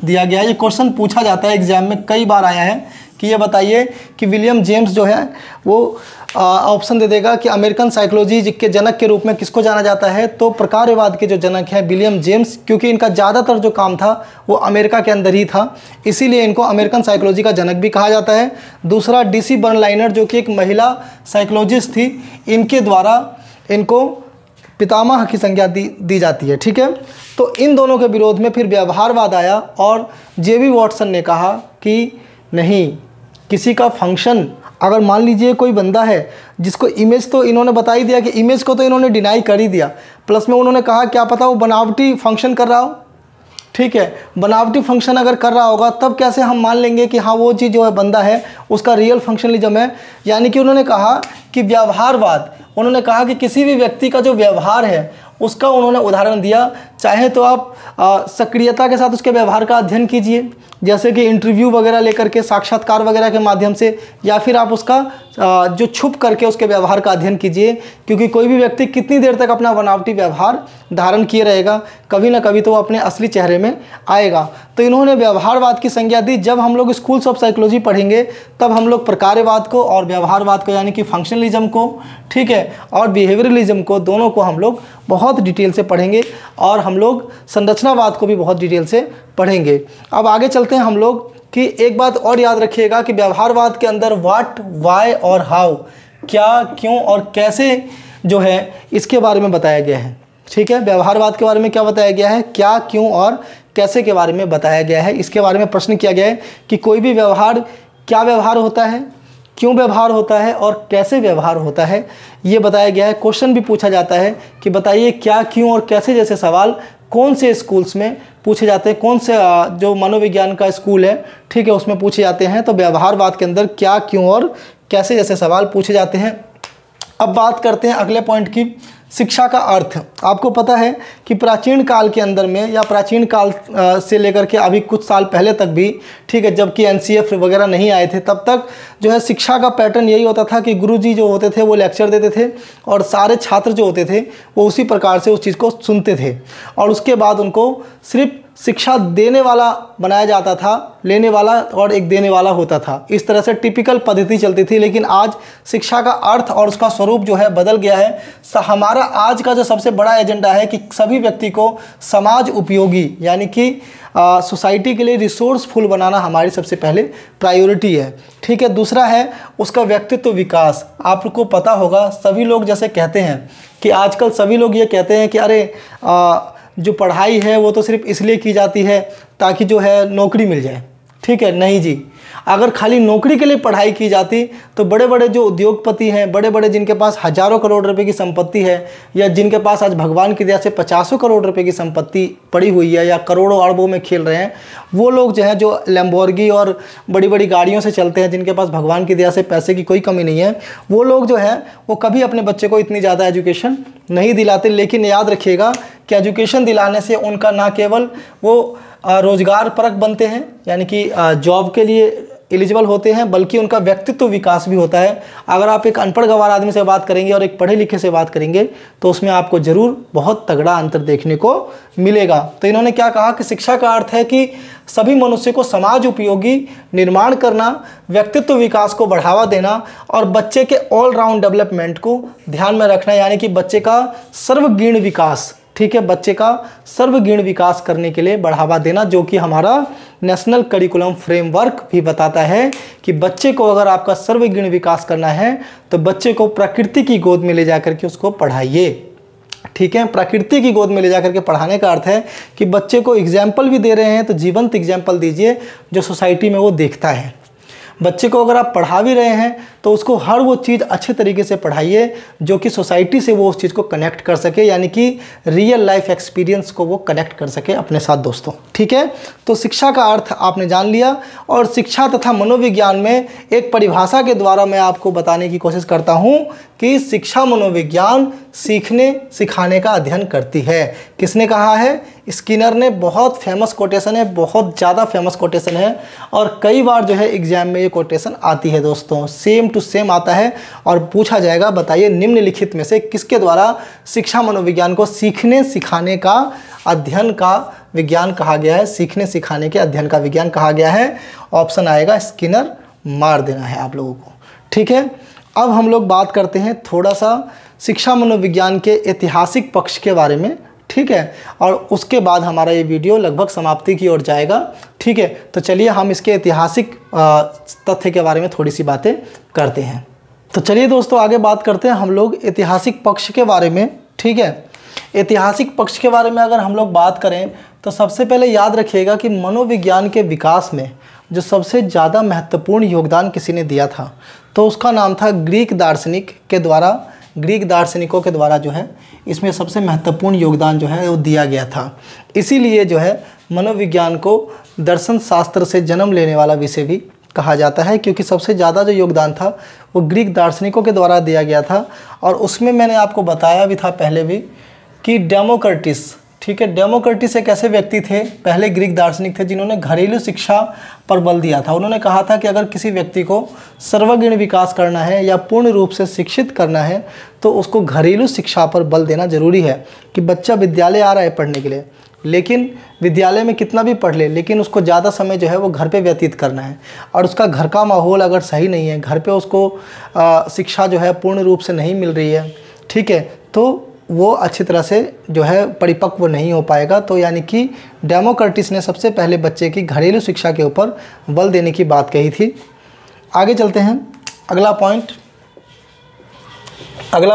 दिया गया है। ये क्वेश्चन पूछा जाता है एग्जाम में, कई बार आया है कि ये बताइए कि विलियम जेम्स जो है वो ऑप्शन दे देगा कि अमेरिकन साइकोलॉजी के जनक के रूप में किसको जाना जाता है? तो प्रकारवाद के जो जनक हैं विलियम जेम्स, क्योंकि इनका ज़्यादातर जो काम था वो अमेरिका के अंदर ही था, इसीलिए इनको अमेरिकन साइकोलॉजी का जनक भी कहा जाता है। दूसरा, डीसी बर्नलाइनर जो कि एक महिला साइकोलॉजिस्ट थी, इनके द्वारा इनको पितामह की संज्ञा दी जाती है। ठीक है, तो इन दोनों के विरोध में फिर व्यवहारवाद आया और जेबी वॉटसन ने कहा कि नहीं, किसी का फंक्शन, अगर मान लीजिए कोई बंदा है जिसको इमेज, तो इन्होंने बता ही दिया कि इमेज को तो इन्होंने डिनाई कर ही दिया, प्लस में उन्होंने कहा क्या पता वो बनावटी फंक्शन कर रहा हो। ठीक है, बनावटी फंक्शन अगर कर रहा होगा तब कैसे हम मान लेंगे कि हाँ वो चीज़ जो है बंदा है उसका रियल फंक्शनलिज्म है। यानी कि उन्होंने कहा कि व्यवहारवाद, उन्होंने कहा कि किसी भी व्यक्ति का जो व्यवहार है उसका उन्होंने उदाहरण दिया। चाहे तो आप सक्रियता के साथ उसके व्यवहार का अध्ययन कीजिए, जैसे कि इंटरव्यू वगैरह लेकर के, साक्षात्कार वगैरह के माध्यम से, या फिर आप उसका जो छुप करके उसके व्यवहार का अध्ययन कीजिए, क्योंकि कोई भी व्यक्ति कितनी देर तक अपना बनावटी व्यवहार धारण किए रहेगा, कभी ना कभी तो वो अपने असली चेहरे में आएगा। तो इन्होंने व्यवहारवाद की संज्ञा दी। जब हम लोग स्कूल्स ऑफ साइकोलॉजी पढ़ेंगे तब हम लोग प्रकारवाद को और व्यवहारवाद को, यानी कि फंक्शनलिज्म को, ठीक है, और बिहेवियरलिज्म को, दोनों को हम लोग बहुत डिटेल से पढ़ेंगे, और हम लोग संरचनावाद को भी बहुत डिटेल से पढ़ेंगे। अब आगे चलते हैं हम लोग कि एक बात और याद रखिएगा कि व्यवहारवाद के अंदर व्हाट, वाई और हाउ, क्या, क्यों और कैसे जो है इसके बारे में बताया गया है। ठीक है, व्यवहारवाद के बारे में क्या बताया गया है? क्या, क्यों और कैसे के बारे में बताया गया है। इसके बारे में प्रश्न किया गया है कि कोई भी व्यवहार, क्या व्यवहार होता है, क्यों व्यवहार होता है और कैसे व्यवहार होता है, ये बताया गया है। क्वेश्चन भी पूछा जाता है कि बताइए क्या, क्यों और कैसे जैसे सवाल कौन से स्कूल्स में पूछे जाते हैं, कौन से जो मनोविज्ञान का स्कूल है, ठीक है, उसमें पूछे जाते हैं। तो व्यवहारवाद के अंदर क्या, क्यों और कैसे जैसे सवाल पूछे जाते हैं। अब बात करते हैं अगले पॉइंट की, शिक्षा का अर्थ। आपको पता है कि प्राचीन काल के अंदर में, या प्राचीन काल से लेकर के अभी कुछ साल पहले तक भी, ठीक है, जबकि एनसीएफ वगैरह नहीं आए थे, तब तक जो है शिक्षा का पैटर्न यही होता था कि गुरुजी जो होते थे वो लेक्चर देते थे और सारे छात्र जो होते थे वो उसी प्रकार से उस चीज़ को सुनते थे, और उसके बाद उनको सिर्फ शिक्षा देने वाला बनाया जाता था, लेने वाला और एक देने वाला होता था। इस तरह से टिपिकल पद्धति चलती थी। लेकिन आज शिक्षा का अर्थ और उसका स्वरूप जो है बदल गया है। हमारा आज का जो सबसे बड़ा एजेंडा है कि सभी व्यक्ति को समाज उपयोगी, यानी कि सोसाइटी के लिए रिसोर्सफुल बनाना हमारी सबसे पहले प्रायोरिटी है। ठीक है, दूसरा है उसका व्यक्तित्व विकास। आपको पता होगा, सभी लोग जैसे कहते हैं कि आजकल सभी लोग ये कहते हैं कि अरे जो पढ़ाई है वो तो सिर्फ इसलिए की जाती है ताकि जो है नौकरी मिल जाए। ठीक है, नहीं जी, अगर खाली नौकरी के लिए पढ़ाई की जाती तो बड़े बड़े जो उद्योगपति हैं, बड़े बड़े जिनके पास हज़ारों करोड़ रुपए की संपत्ति है, या जिनके पास आज भगवान की दया से 50 करोड़ रुपए की संपत्ति पड़ी हुई है, या करोड़ों अरबों में खेल रहे हैं, वो लोग जो हैं जो लैम्बोर्गिनी और बड़ी बड़ी गाड़ियों से चलते हैं, जिनके पास भगवान की दया से पैसे की कोई कमी नहीं है, वो लोग जो है वो कभी अपने बच्चे को इतनी ज़्यादा एजुकेशन नहीं दिलाते। लेकिन याद रखिएगा कि एजुकेशन दिलाने से उनका ना केवल वो रोजगार परक बनते हैं, यानी कि जॉब के लिए एलिजिबल होते हैं, बल्कि उनका व्यक्तित्व विकास भी होता है। अगर आप एक अनपढ़ गंवार आदमी से बात करेंगे और एक पढ़े लिखे से बात करेंगे तो उसमें आपको ज़रूर बहुत तगड़ा अंतर देखने को मिलेगा। तो इन्होंने क्या कहा कि शिक्षा का अर्थ है कि सभी मनुष्य को समाज उपयोगी निर्माण करना, व्यक्तित्व विकास को बढ़ावा देना और बच्चे के ऑलराउंड डेवलपमेंट को ध्यान में रखना, यानी कि बच्चे का सर्वगुण विकास, ठीक है, बच्चे का सर्वगुण विकास करने के लिए बढ़ावा देना, जो कि हमारा नेशनल करिकुलम फ्रेमवर्क भी बताता है कि बच्चे को अगर आपका सर्वगुण विकास करना है तो बच्चे को प्रकृति की गोद में ले जाकर के उसको पढ़ाइए। ठीक है, प्रकृति की गोद में ले जाकर के पढ़ाने का अर्थ है कि बच्चे को एग्जाम्पल भी दे रहे हैं तो जीवंत एग्जाम्पल दीजिए जो सोसाइटी में वो देखता है। बच्चे को अगर आप पढ़ा भी रहे हैं तो उसको हर वो चीज़ अच्छे तरीके से पढ़ाइए जो कि सोसाइटी से वो उस चीज़ को कनेक्ट कर सके, यानी कि रियल लाइफ एक्सपीरियंस को वो कनेक्ट कर सके अपने साथ दोस्तों। ठीक है, तो शिक्षा का अर्थ आपने जान लिया, और शिक्षा तथा मनोविज्ञान में एक परिभाषा के द्वारा मैं आपको बताने की कोशिश करता हूँ कि शिक्षा मनोविज्ञान सीखने सिखाने का अध्ययन करती है। किसने कहा है? स्किनर ने। बहुत फेमस कोटेशन है, बहुत ज़्यादा फेमस कोटेशन है, और कई बार जो है एग्जाम में ये कोटेशन आती है दोस्तों, सेम टू सेम आता है और पूछा जाएगा बताइए निम्नलिखित में से किसके द्वारा शिक्षा मनोविज्ञान को सीखने सिखाने का अध्ययन का विज्ञान कहा गया है, सीखने सिखाने के अध्ययन का विज्ञान कहा गया है। ऑप्शन आएगा स्किनर, मार देना है आप लोगों को। ठीक है, अब हम लोग बात करते हैं थोड़ा सा शिक्षा मनोविज्ञान के ऐतिहासिक पक्ष के बारे में। ठीक है, और उसके बाद हमारा ये वीडियो लगभग समाप्ति की ओर जाएगा। ठीक है, तो चलिए हम इसके ऐतिहासिक तथ्य के बारे में थोड़ी सी बातें करते हैं। तो चलिए दोस्तों आगे बात करते हैं हम लोग ऐतिहासिक पक्ष के बारे में। ठीक है, ऐतिहासिक पक्ष के बारे में अगर हम लोग बात करें तो सबसे पहले याद रखिएगा कि मनोविज्ञान के विकास में जो सबसे ज़्यादा महत्वपूर्ण योगदान किसी ने दिया था तो उसका नाम था ग्रीक दार्शनिकों के द्वारा जो है इसमें सबसे महत्वपूर्ण योगदान जो है वो दिया गया था। इसीलिए जो है मनोविज्ञान को दर्शन शास्त्र से जन्म लेने वाला विषय भी कहा जाता है, क्योंकि सबसे ज़्यादा जो योगदान था वो ग्रीक दार्शनिकों के द्वारा दिया गया था। और उसमें मैंने आपको बताया भी था पहले भी कि डेमोक्रिटस, ठीक है, डेमोक्रिटस एक ऐसे व्यक्ति थे, पहले ग्रीक दार्शनिक थे जिन्होंने घरेलू शिक्षा पर बल दिया था। उन्होंने कहा था कि अगर किसी व्यक्ति को सर्वगुण विकास करना है या पूर्ण रूप से शिक्षित करना है तो उसको घरेलू शिक्षा पर बल देना जरूरी है। कि बच्चा विद्यालय आ रहा है पढ़ने के लिए, लेकिन विद्यालय में कितना भी पढ़ ले, लेकिन उसको ज़्यादा समय जो है वो घर पे व्यतीत करना है, और उसका घर का माहौल अगर सही नहीं है, घर पे उसको शिक्षा जो है पूर्ण रूप से नहीं मिल रही है, ठीक है, तो वो अच्छी तरह से जो है परिपक्व नहीं हो पाएगा। तो यानी कि डेमोक्रिटस ने सबसे पहले बच्चे की घरेलू शिक्षा के ऊपर बल देने की बात कही थी। आगे चलते हैं, अगला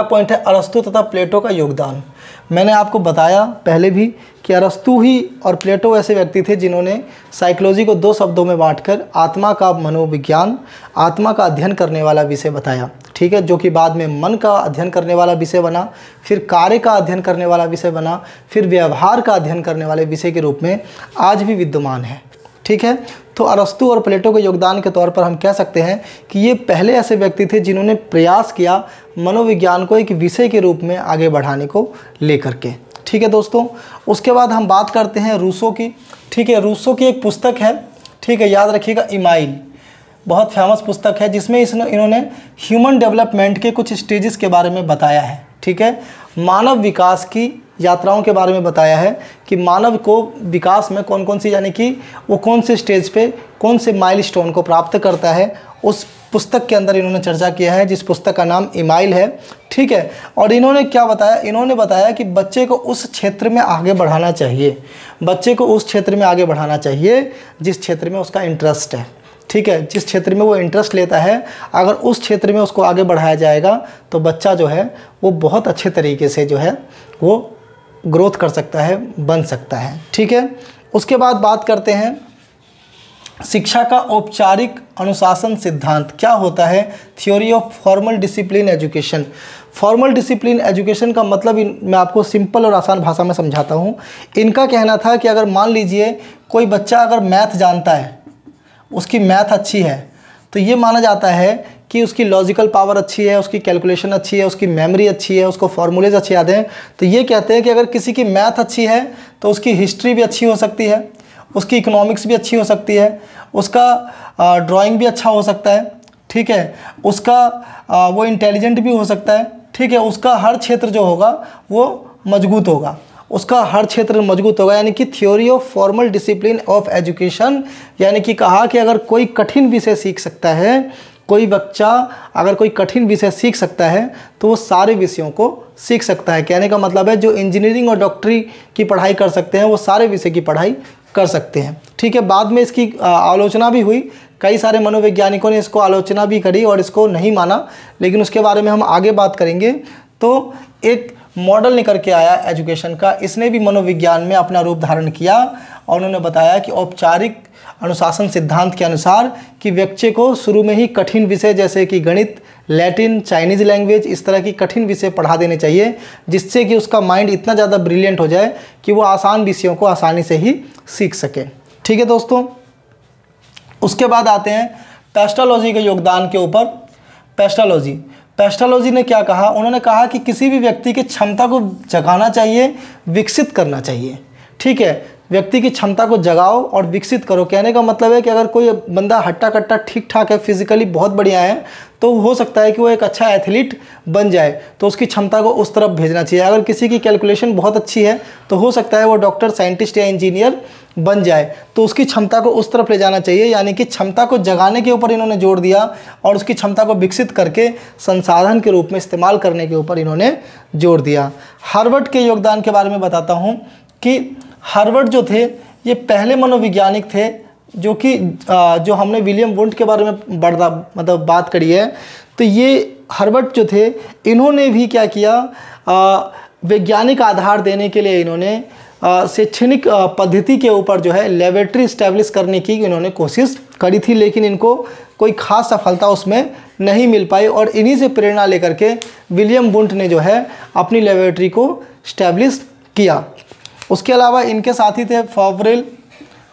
पॉइंट है अरस्तु तथा प्लेटो का योगदान। मैंने आपको बताया पहले भी कि अरस्तु ही और प्लेटो ऐसे व्यक्ति थे जिन्होंने साइकोलॉजी को दो शब्दों में बांटकर आत्मा का मनोविज्ञान, आत्मा का अध्ययन करने वाला विषय बताया। ठीक है, जो कि बाद में मन का अध्ययन करने वाला विषय बना, फिर कार्य का अध्ययन करने वाला विषय बना, फिर व्यवहार का अध्ययन करने वाले विषय के रूप में आज भी विद्यमान है। ठीक है, तो अरस्तु और प्लेटो के योगदान के तौर पर हम कह सकते हैं कि ये पहले ऐसे व्यक्ति थे जिन्होंने प्रयास किया मनोविज्ञान को एक विषय के रूप में आगे बढ़ाने को लेकर के। ठीक है दोस्तों, उसके बाद हम बात करते हैं रूसो की। ठीक है, रूसो की एक पुस्तक है, ठीक है, याद रखिएगा, इमाइल, बहुत फेमस पुस्तक है जिसमें इन्होंने ह्यूमन डेवलपमेंट के कुछ स्टेजेस के बारे में बताया है। ठीक है, मानव विकास की यात्राओं के बारे में बताया है कि मानव को विकास में कौन कौन सी, यानी कि वो कौन से स्टेज पे कौन से माइलस्टोन को प्राप्त करता है, उस पुस्तक के अंदर इन्होंने चर्चा किया है, जिस पुस्तक का नाम इमाइल है। ठीक है, और इन्होंने क्या बताया, इन्होंने बताया कि बच्चे को उस क्षेत्र में आगे बढ़ाना चाहिए, बच्चे को उस क्षेत्र में आगे बढ़ाना चाहिए जिस क्षेत्र में उसका इंटरेस्ट है। ठीक है, जिस क्षेत्र में वो इंटरेस्ट लेता है, अगर उस क्षेत्र में उसको आगे बढ़ाया जाएगा तो बच्चा जो है वो बहुत अच्छे तरीके से जो है वो ग्रोथ कर सकता है, बन सकता है। ठीक है, उसके बाद बात करते हैं शिक्षा का औपचारिक अनुशासन सिद्धांत क्या होता है? Theory of formal discipline education. Formal discipline education का मतलब मैं आपको सिंपल और आसान भाषा में समझाता हूँ। इनका कहना था कि अगर मान लीजिए कोई बच्चा अगर मैथ जानता है, उसकी मैथ अच्छी है, तो ये माना जाता है कि उसकी लॉजिकल पावर अच्छी है, उसकी कैलकुलेशन अच्छी है, उसकी मेमोरी अच्छी है, उसको फॉर्मूलेज अच्छे याद हैं। तो ये कहते हैं कि अगर किसी की मैथ अच्छी है तो उसकी हिस्ट्री भी अच्छी हो सकती है, उसकी इकोनॉमिक्स भी अच्छी हो सकती है, उसका ड्राइंग भी अच्छा हो सकता है, ठीक है, उसका वो इंटेलिजेंट भी हो सकता है, ठीक है, उसका हर क्षेत्र जो होगा वो मजबूत होगा, उसका हर क्षेत्र मजबूत होगा। यानी कि theory of formal discipline of education, यानी कि कहा कि अगर कोई कठिन विषय सीख सकता है, कोई बच्चा अगर कोई कठिन विषय सीख सकता है तो वो सारे विषयों को सीख सकता है। कहने का मतलब है जो इंजीनियरिंग और डॉक्टरी की पढ़ाई कर सकते हैं वो सारे विषय की पढ़ाई कर सकते हैं, ठीक है। बाद में इसकी आलोचना भी हुई, कई सारे मनोवैज्ञानिकों ने इसको आलोचना भी करी और इसको नहीं माना, लेकिन उसके बारे में हम आगे बात करेंगे। तो एक मॉडल निकल के आया एजुकेशन का, इसने भी मनोविज्ञान में अपना रूप धारण किया और उन्होंने बताया कि औपचारिक अनुशासन सिद्धांत के अनुसार कि व्यक्ति को शुरू में ही कठिन विषय जैसे कि गणित, लैटिन, चाइनीज़ लैंग्वेज, इस तरह की कठिन विषय पढ़ा देने चाहिए, जिससे कि उसका माइंड इतना ज़्यादा ब्रिलियंट हो जाए कि वो आसान विषयों को आसानी से ही सीख सके, ठीक है दोस्तों। उसके बाद आते हैं पेस्टोलॉजी के योगदान के ऊपर। पेस्टोलॉजी ने क्या कहा? उन्होंने कहा कि किसी भी व्यक्ति की क्षमता को जगाना चाहिए, विकसित करना चाहिए, ठीक है। व्यक्ति की क्षमता को जगाओ और विकसित करो। कहने का मतलब है कि अगर कोई बंदा हट्टा कट्टा ठीक ठाक है, फिजिकली बहुत बढ़िया है, तो हो सकता है कि वो एक अच्छा एथलीट बन जाए, तो उसकी क्षमता को उस तरफ भेजना चाहिए। अगर किसी की कैलकुलेशन बहुत अच्छी है तो हो सकता है वो डॉक्टर, साइंटिस्ट या इंजीनियर बन जाए, तो उसकी क्षमता को उस तरफ ले जाना चाहिए। यानी कि क्षमता को जगाने के ऊपर इन्होंने जोर दिया और उसकी क्षमता को विकसित करके संसाधन के रूप में इस्तेमाल करने के ऊपर इन्होंने जोर दिया। हार्वर्ड के योगदान के बारे में बताता हूँ कि हार्वर्ड जो थे ये पहले मनोवैज्ञानिक थे जो हमने विलियम वुंट के बारे में बात करी है। तो ये हार्वर्ड जो थे इन्होंने भी क्या किया, वैज्ञानिक आधार देने के लिए इन्होंने शैक्षणिक पद्धति के ऊपर जो है लेबोरेटरी इस्टेब्लिश करने की इन्होंने कोशिश करी थी, लेकिन इनको कोई खास सफलता उसमें नहीं मिल पाई और इन्हीं से प्रेरणा लेकर के विलियम वुंट ने जो है अपनी लेबोरेटरी को इस्टेब्लिश किया। उसके अलावा इनके साथी थे फॉवरेल,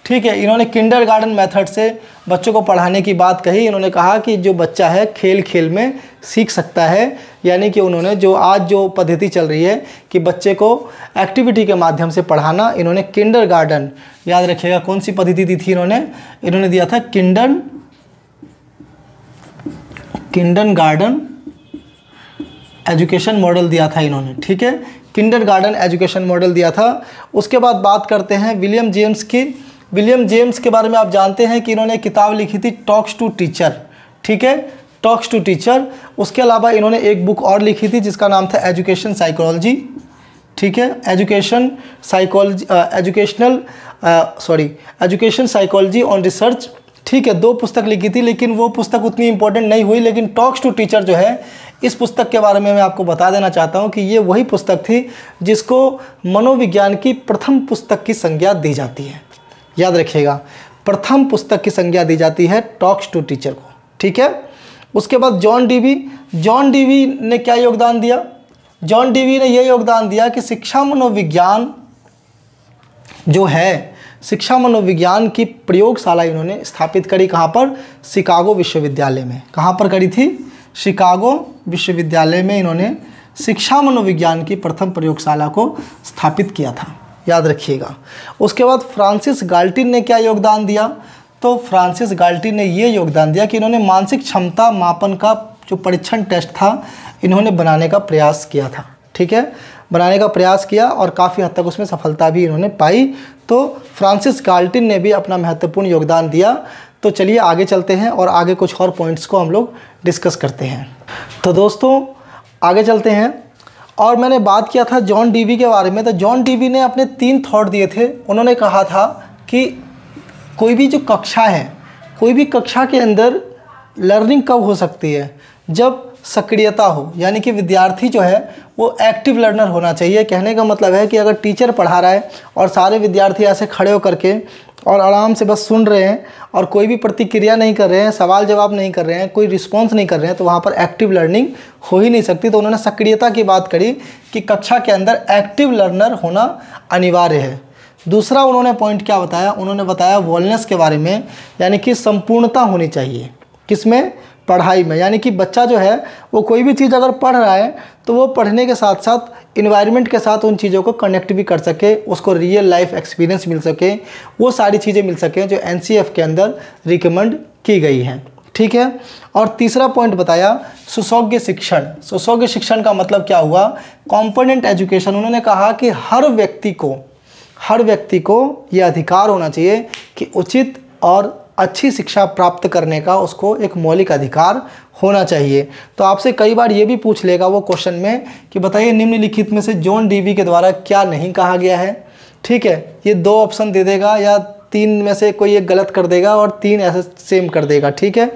ठीक है। इन्होंने किंडरगार्टन मेथड से बच्चों को पढ़ाने की बात कही। इन्होंने कहा कि जो बच्चा है खेल खेल में सीख सकता है, यानी कि उन्होंने जो पद्धति चल रही है कि बच्चे को एक्टिविटी के माध्यम से पढ़ाना, इन्होंने किंडरगार्टन, याद रखिएगा कौन सी पद्धति दी थी इन्होंने दिया था किंडरगार्टन एजुकेशन मॉडल दिया था इन्होंने, ठीक है, किंडरगार्टन एजुकेशन मॉडल दिया था। उसके बाद बात करते हैं विलियम जेम्स की। विलियम जेम्स के बारे में आप जानते हैं कि इन्होंने किताब लिखी थी टॉक्स टू टीचर, ठीक है, टॉक्स टू टीचर। उसके अलावा इन्होंने एक बुक और लिखी थी जिसका नाम था एजुकेशन साइकोलॉजी, ठीक है, एजुकेशन साइकोलॉजी ऑन रिसर्च, ठीक है। 2 पुस्तक लिखी थी, लेकिन वो पुस्तक उतनी इंपॉर्टेंट नहीं हुई। लेकिन टॉक्स टू टीचर जो है, इस पुस्तक के बारे में मैं आपको बता देना चाहता हूं कि ये वही पुस्तक थी जिसको मनोविज्ञान की प्रथम पुस्तक की संज्ञा दी जाती है। याद रखिएगा, प्रथम पुस्तक की संज्ञा दी जाती है टॉक्स टू टीचर को, ठीक है। उसके बाद जॉन डीवी ने क्या योगदान दिया? जॉन डीवी ने यह योगदान दिया कि शिक्षा मनोविज्ञान जो है, शिक्षा मनोविज्ञान की प्रयोगशाला इन्होंने स्थापित करी। कहाँ पर? शिकागो विश्वविद्यालय में। कहाँ पर करी थी? शिकागो विश्वविद्यालय में इन्होंने शिक्षा मनोविज्ञान की प्रथम प्रयोगशाला को स्थापित किया था, याद रखिएगा। उसके बाद फ्रांसिस गाल्टिन ने क्या योगदान दिया? तो फ्रांसिस गाल्टिन ने ये योगदान दिया कि इन्होंने मानसिक क्षमता मापन का जो परीक्षण टेस्ट था इन्होंने बनाने का प्रयास किया था, ठीक है, बनाने का प्रयास किया और काफ़ी हद तक उसमें सफलता भी इन्होंने पाई। तो फ्रांसिस गाल्टिन ने भी अपना महत्वपूर्ण योगदान दिया। तो चलिए आगे चलते हैं और आगे कुछ और पॉइंट्स को हम लोग डिस्कस करते हैं। तो दोस्तों आगे चलते हैं। और मैंने बात किया था जॉन डीवी के बारे में। तो जॉन डीवी ने अपने 3 थॉट दिए थे। उन्होंने कहा था कि कोई भी जो कक्षा है, कोई भी कक्षा के अंदर लर्निंग कब हो सकती है? जब सक्रियता हो, यानी कि विद्यार्थी जो है वो एक्टिव लर्नर होना चाहिए। कहने का मतलब है कि अगर टीचर पढ़ा रहा है और सारे विद्यार्थी ऐसे खड़े होकर के और आराम से बस सुन रहे हैं और कोई भी प्रतिक्रिया नहीं कर रहे हैं, सवाल जवाब नहीं कर रहे हैं, कोई रिस्पॉन्स नहीं कर रहे हैं, तो वहाँ पर एक्टिव लर्निंग हो ही नहीं सकती। तो उन्होंने सक्रियता की बात करी कि कक्षा के अंदर एक्टिव लर्नर होना अनिवार्य है। दूसरा उन्होंने पॉइंट क्या बताया, उन्होंने बताया वॉलनेस के बारे में, यानी कि संपूर्णता होनी चाहिए। किसमें? पढ़ाई में। यानी कि बच्चा जो है वो कोई भी चीज़ अगर पढ़ रहा है तो वो पढ़ने के साथ साथ इन्वायरमेंट के साथ उन चीज़ों को कनेक्ट भी कर सके, उसको रियल लाइफ एक्सपीरियंस मिल सके, वो सारी चीज़ें मिल सकें जो एनसीएफ के अंदर रिकमेंड की गई हैं। ठीक है। और तीसरा पॉइंट बताया सुसोग्य शिक्षण। सुसोग्य शिक्षण का मतलब क्या हुआ? Component education. उन्होंने कहा कि हर व्यक्ति को यह अधिकार होना चाहिए कि उचित और अच्छी शिक्षा प्राप्त करने का उसको एक मौलिक अधिकार होना चाहिए। तो आपसे कई बार ये भी पूछ लेगा वो क्वेश्चन में कि बताइए निम्नलिखित में से जॉन डीवी के द्वारा क्या नहीं कहा गया है। ठीक है, ये 2 ऑप्शन दे देगा या 3 में से कोई एक गलत कर देगा और 3 ऐसे सेम कर देगा। ठीक है,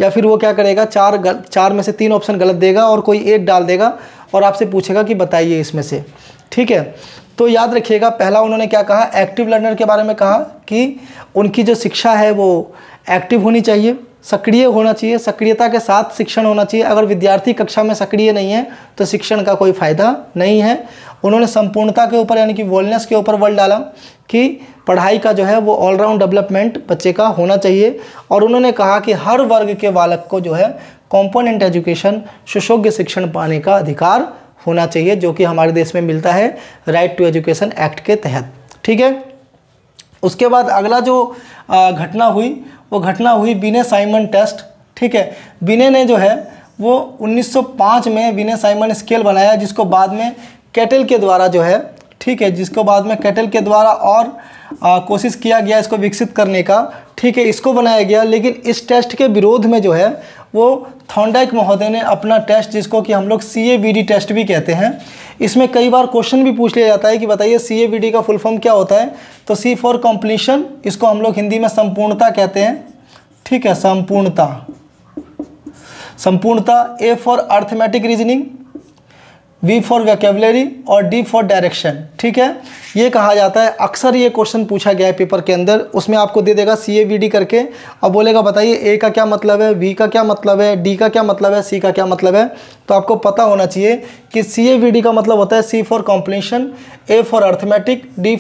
या फिर वो क्या करेगा, 4 में से 3 ऑप्शन गलत देगा और कोई 1 डाल देगा और आपसे पूछेगा कि बताइए इसमें से। ठीक है, तो याद रखिएगा, पहला उन्होंने क्या कहा, एक्टिव लर्नर के बारे में कहा कि उनकी जो शिक्षा है वो एक्टिव होनी चाहिए, सक्रिय होना चाहिए, सक्रियता के साथ शिक्षण होना चाहिए। अगर विद्यार्थी कक्षा में सक्रिय नहीं है तो शिक्षण का कोई फ़ायदा नहीं है। उन्होंने संपूर्णता के ऊपर यानी कि वॉलनेस के ऊपर बल डाला कि पढ़ाई का जो है वो ऑलराउंड डेवलपमेंट बच्चे का होना चाहिए। और उन्होंने कहा कि हर वर्ग के बालक को जो है कॉम्पोनेंट एजुकेशन, सुयोग्य शिक्षण पाने का अधिकार होना चाहिए, जो कि हमारे देश में मिलता है राइट टू एजुकेशन एक्ट के तहत। ठीक है, उसके बाद अगला जो घटना हुई वो घटना हुई बिने साइमन टेस्ट। ठीक है, बिने ने जो है वो 1905 में बिने साइमन स्केल बनाया, जिसको बाद में कैटल के द्वारा जो है, ठीक है, जिसको बाद में कैटल के द्वारा और कोशिश किया गया इसको विकसित करने का। ठीक है, इसको बनाया गया, लेकिन इस टेस्ट के विरोध में जो है वो थॉर्नडाइक महोदय ने अपना टेस्ट, जिसको कि हम लोग CABD टेस्ट भी कहते हैं, इसमें कई बार क्वेश्चन भी पूछ लिया जाता है कि बताइए CABD का फुल फॉर्म क्या होता है। तो C फॉर कंप्लीशन, इसको हम लोग हिंदी में संपूर्णता कहते हैं। ठीक है, संपूर्णता। A for arithmetic reasoning, V for vocabulary और D फॉर डायरेक्शन। ठीक है, ये कहा जाता है, अक्सर ये क्वेश्चन पूछा गया है पेपर के अंदर। उसमें आपको दे देगा CABD करके और बोलेगा बताइए A का क्या मतलब है, V का क्या मतलब है, D का क्या मतलब है, C का क्या मतलब है। तो आपको पता होना चाहिए कि CABD का मतलब होता है C for completion, A for arithmetic, V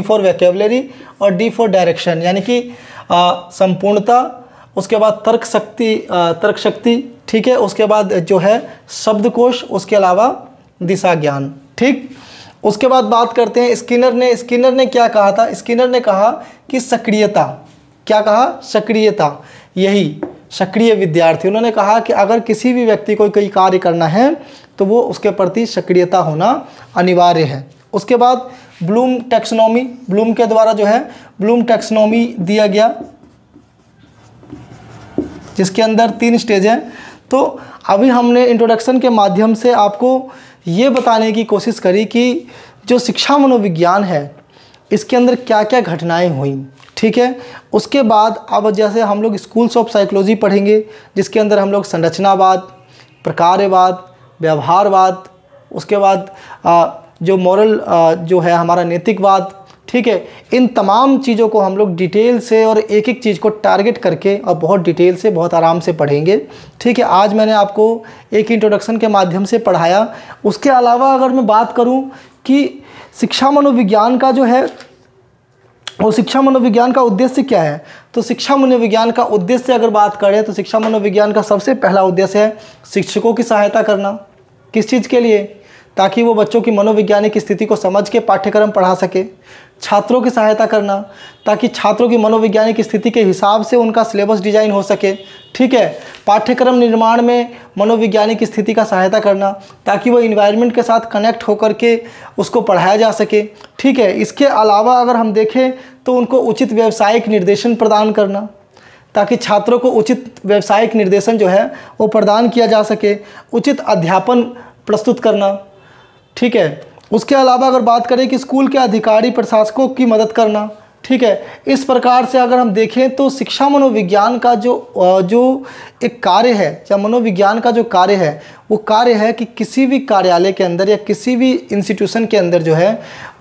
for vocabulary और D फॉर डायरेक्शन, यानी कि संपूर्णता, उसके बाद तर्क शक्ति, ठीक है, उसके बाद जो है शब्दकोश, उसके अलावा दिशा ज्ञान। ठीक, उसके बाद बात करते हैं स्किनर ने क्या कहा था। स्किनर ने कहा कि सक्रियता, क्या कहा, सक्रियता, यही सक्रिय विद्यार्थी। उन्होंने कहा कि अगर किसी भी व्यक्ति को कोई कार्य करना है तो वो उसके प्रति सक्रियता होना अनिवार्य है। उसके बाद ब्लूम टैक्सोनॉमी, ब्लूम के द्वारा जो है ब्लूम टैक्सोनॉमी दिया गया, जिसके अंदर 3 स्टेज हैं। तो अभी हमने इंट्रोडक्शन के माध्यम से आपको ये बताने की कोशिश करी कि जो शिक्षा मनोविज्ञान है इसके अंदर क्या क्या घटनाएं हुई। ठीक है, उसके बाद अब जैसे हम लोग स्कूल्स ऑफ साइकोलॉजी पढ़ेंगे, जिसके अंदर हम लोग संरचनावाद, प्रकारवाद, व्यवहारवाद, उसके बाद जो मॉरल जो है हमारा नैतिकवाद। ठीक है, इन तमाम चीज़ों को हम लोग डिटेल से और एक एक चीज़ को टारगेट करके और बहुत डिटेल से, बहुत आराम से पढ़ेंगे। ठीक है, आज मैंने आपको एक इंट्रोडक्शन के माध्यम से पढ़ाया। उसके अलावा अगर मैं बात करूं कि शिक्षा मनोविज्ञान का जो है वो शिक्षा मनोविज्ञान का उद्देश्य क्या है, तो शिक्षा मनोविज्ञान का उद्देश्य अगर बात करें तो शिक्षा मनोविज्ञान का सबसे पहला उद्देश्य है शिक्षकों की सहायता करना। किस चीज़ के लिए? ताकि वो बच्चों की मनोवैज्ञानिक स्थिति को समझ के पाठ्यक्रम पढ़ा सके। छात्रों की सहायता करना ताकि छात्रों की मनोवैज्ञानिक स्थिति के हिसाब से उनका सिलेबस डिजाइन हो सके। ठीक है, पाठ्यक्रम निर्माण में मनोवैज्ञानिक स्थिति का सहायता करना ताकि वो इन्वायरमेंट के साथ कनेक्ट होकर के उसको पढ़ाया जा सके। ठीक है, इसके अलावा अगर हम देखें तो उनको उचित व्यावसायिक निर्देशन प्रदान करना ताकि छात्रों को उचित व्यावसायिक निर्देशन जो है वो प्रदान किया जा सके। उचित अध्यापन प्रस्तुत करना। ठीक है, उसके अलावा अगर बात करें कि स्कूल के अधिकारी प्रशासकों की मदद करना ठीक है। इस प्रकार से अगर हम देखें तो शिक्षा मनोविज्ञान का जो एक कार्य है या मनोविज्ञान का जो कार्य है वो कार्य है कि किसी भी कार्यालय के अंदर या किसी भी इंस्टीट्यूशन के अंदर जो है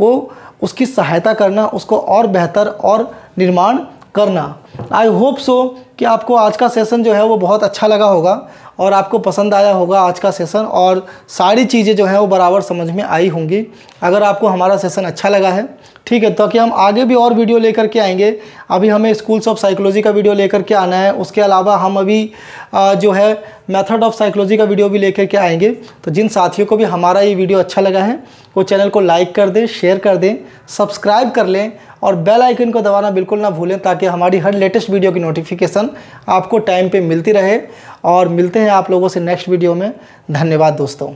वो उसकी सहायता करना, उसको और बेहतर और निर्माण करना। आई होप सो कि आपको आज का सेशन जो है वो बहुत अच्छा लगा होगा और आपको पसंद आया होगा आज का सेशन, और सारी चीज़ें जो हैं वो बराबर समझ में आई होंगी। अगर आपको हमारा सेशन अच्छा लगा है, ठीक है, तो कि हम आगे भी और वीडियो लेकर के आएंगे। अभी हमें स्कूल्स ऑफ साइकोलॉजी का वीडियो लेकर के आना है, उसके अलावा हम अभी जो है मेथड ऑफ साइकोलॉजी का वीडियो भी लेकर के आएंगे। तो जिन साथियों को भी हमारा ये वीडियो अच्छा लगा है वो चैनल को लाइक कर दें, शेयर कर दें, सब्सक्राइब कर लें और बेल आइकन को दबाना बिल्कुल ना भूलें, ताकि हमारी हर लेटेस्ट वीडियो की नोटिफिकेशन आपको टाइम पे मिलती रहे। और मिलते हैं आप लोगों से नेक्स्ट वीडियो में। धन्यवाद दोस्तों।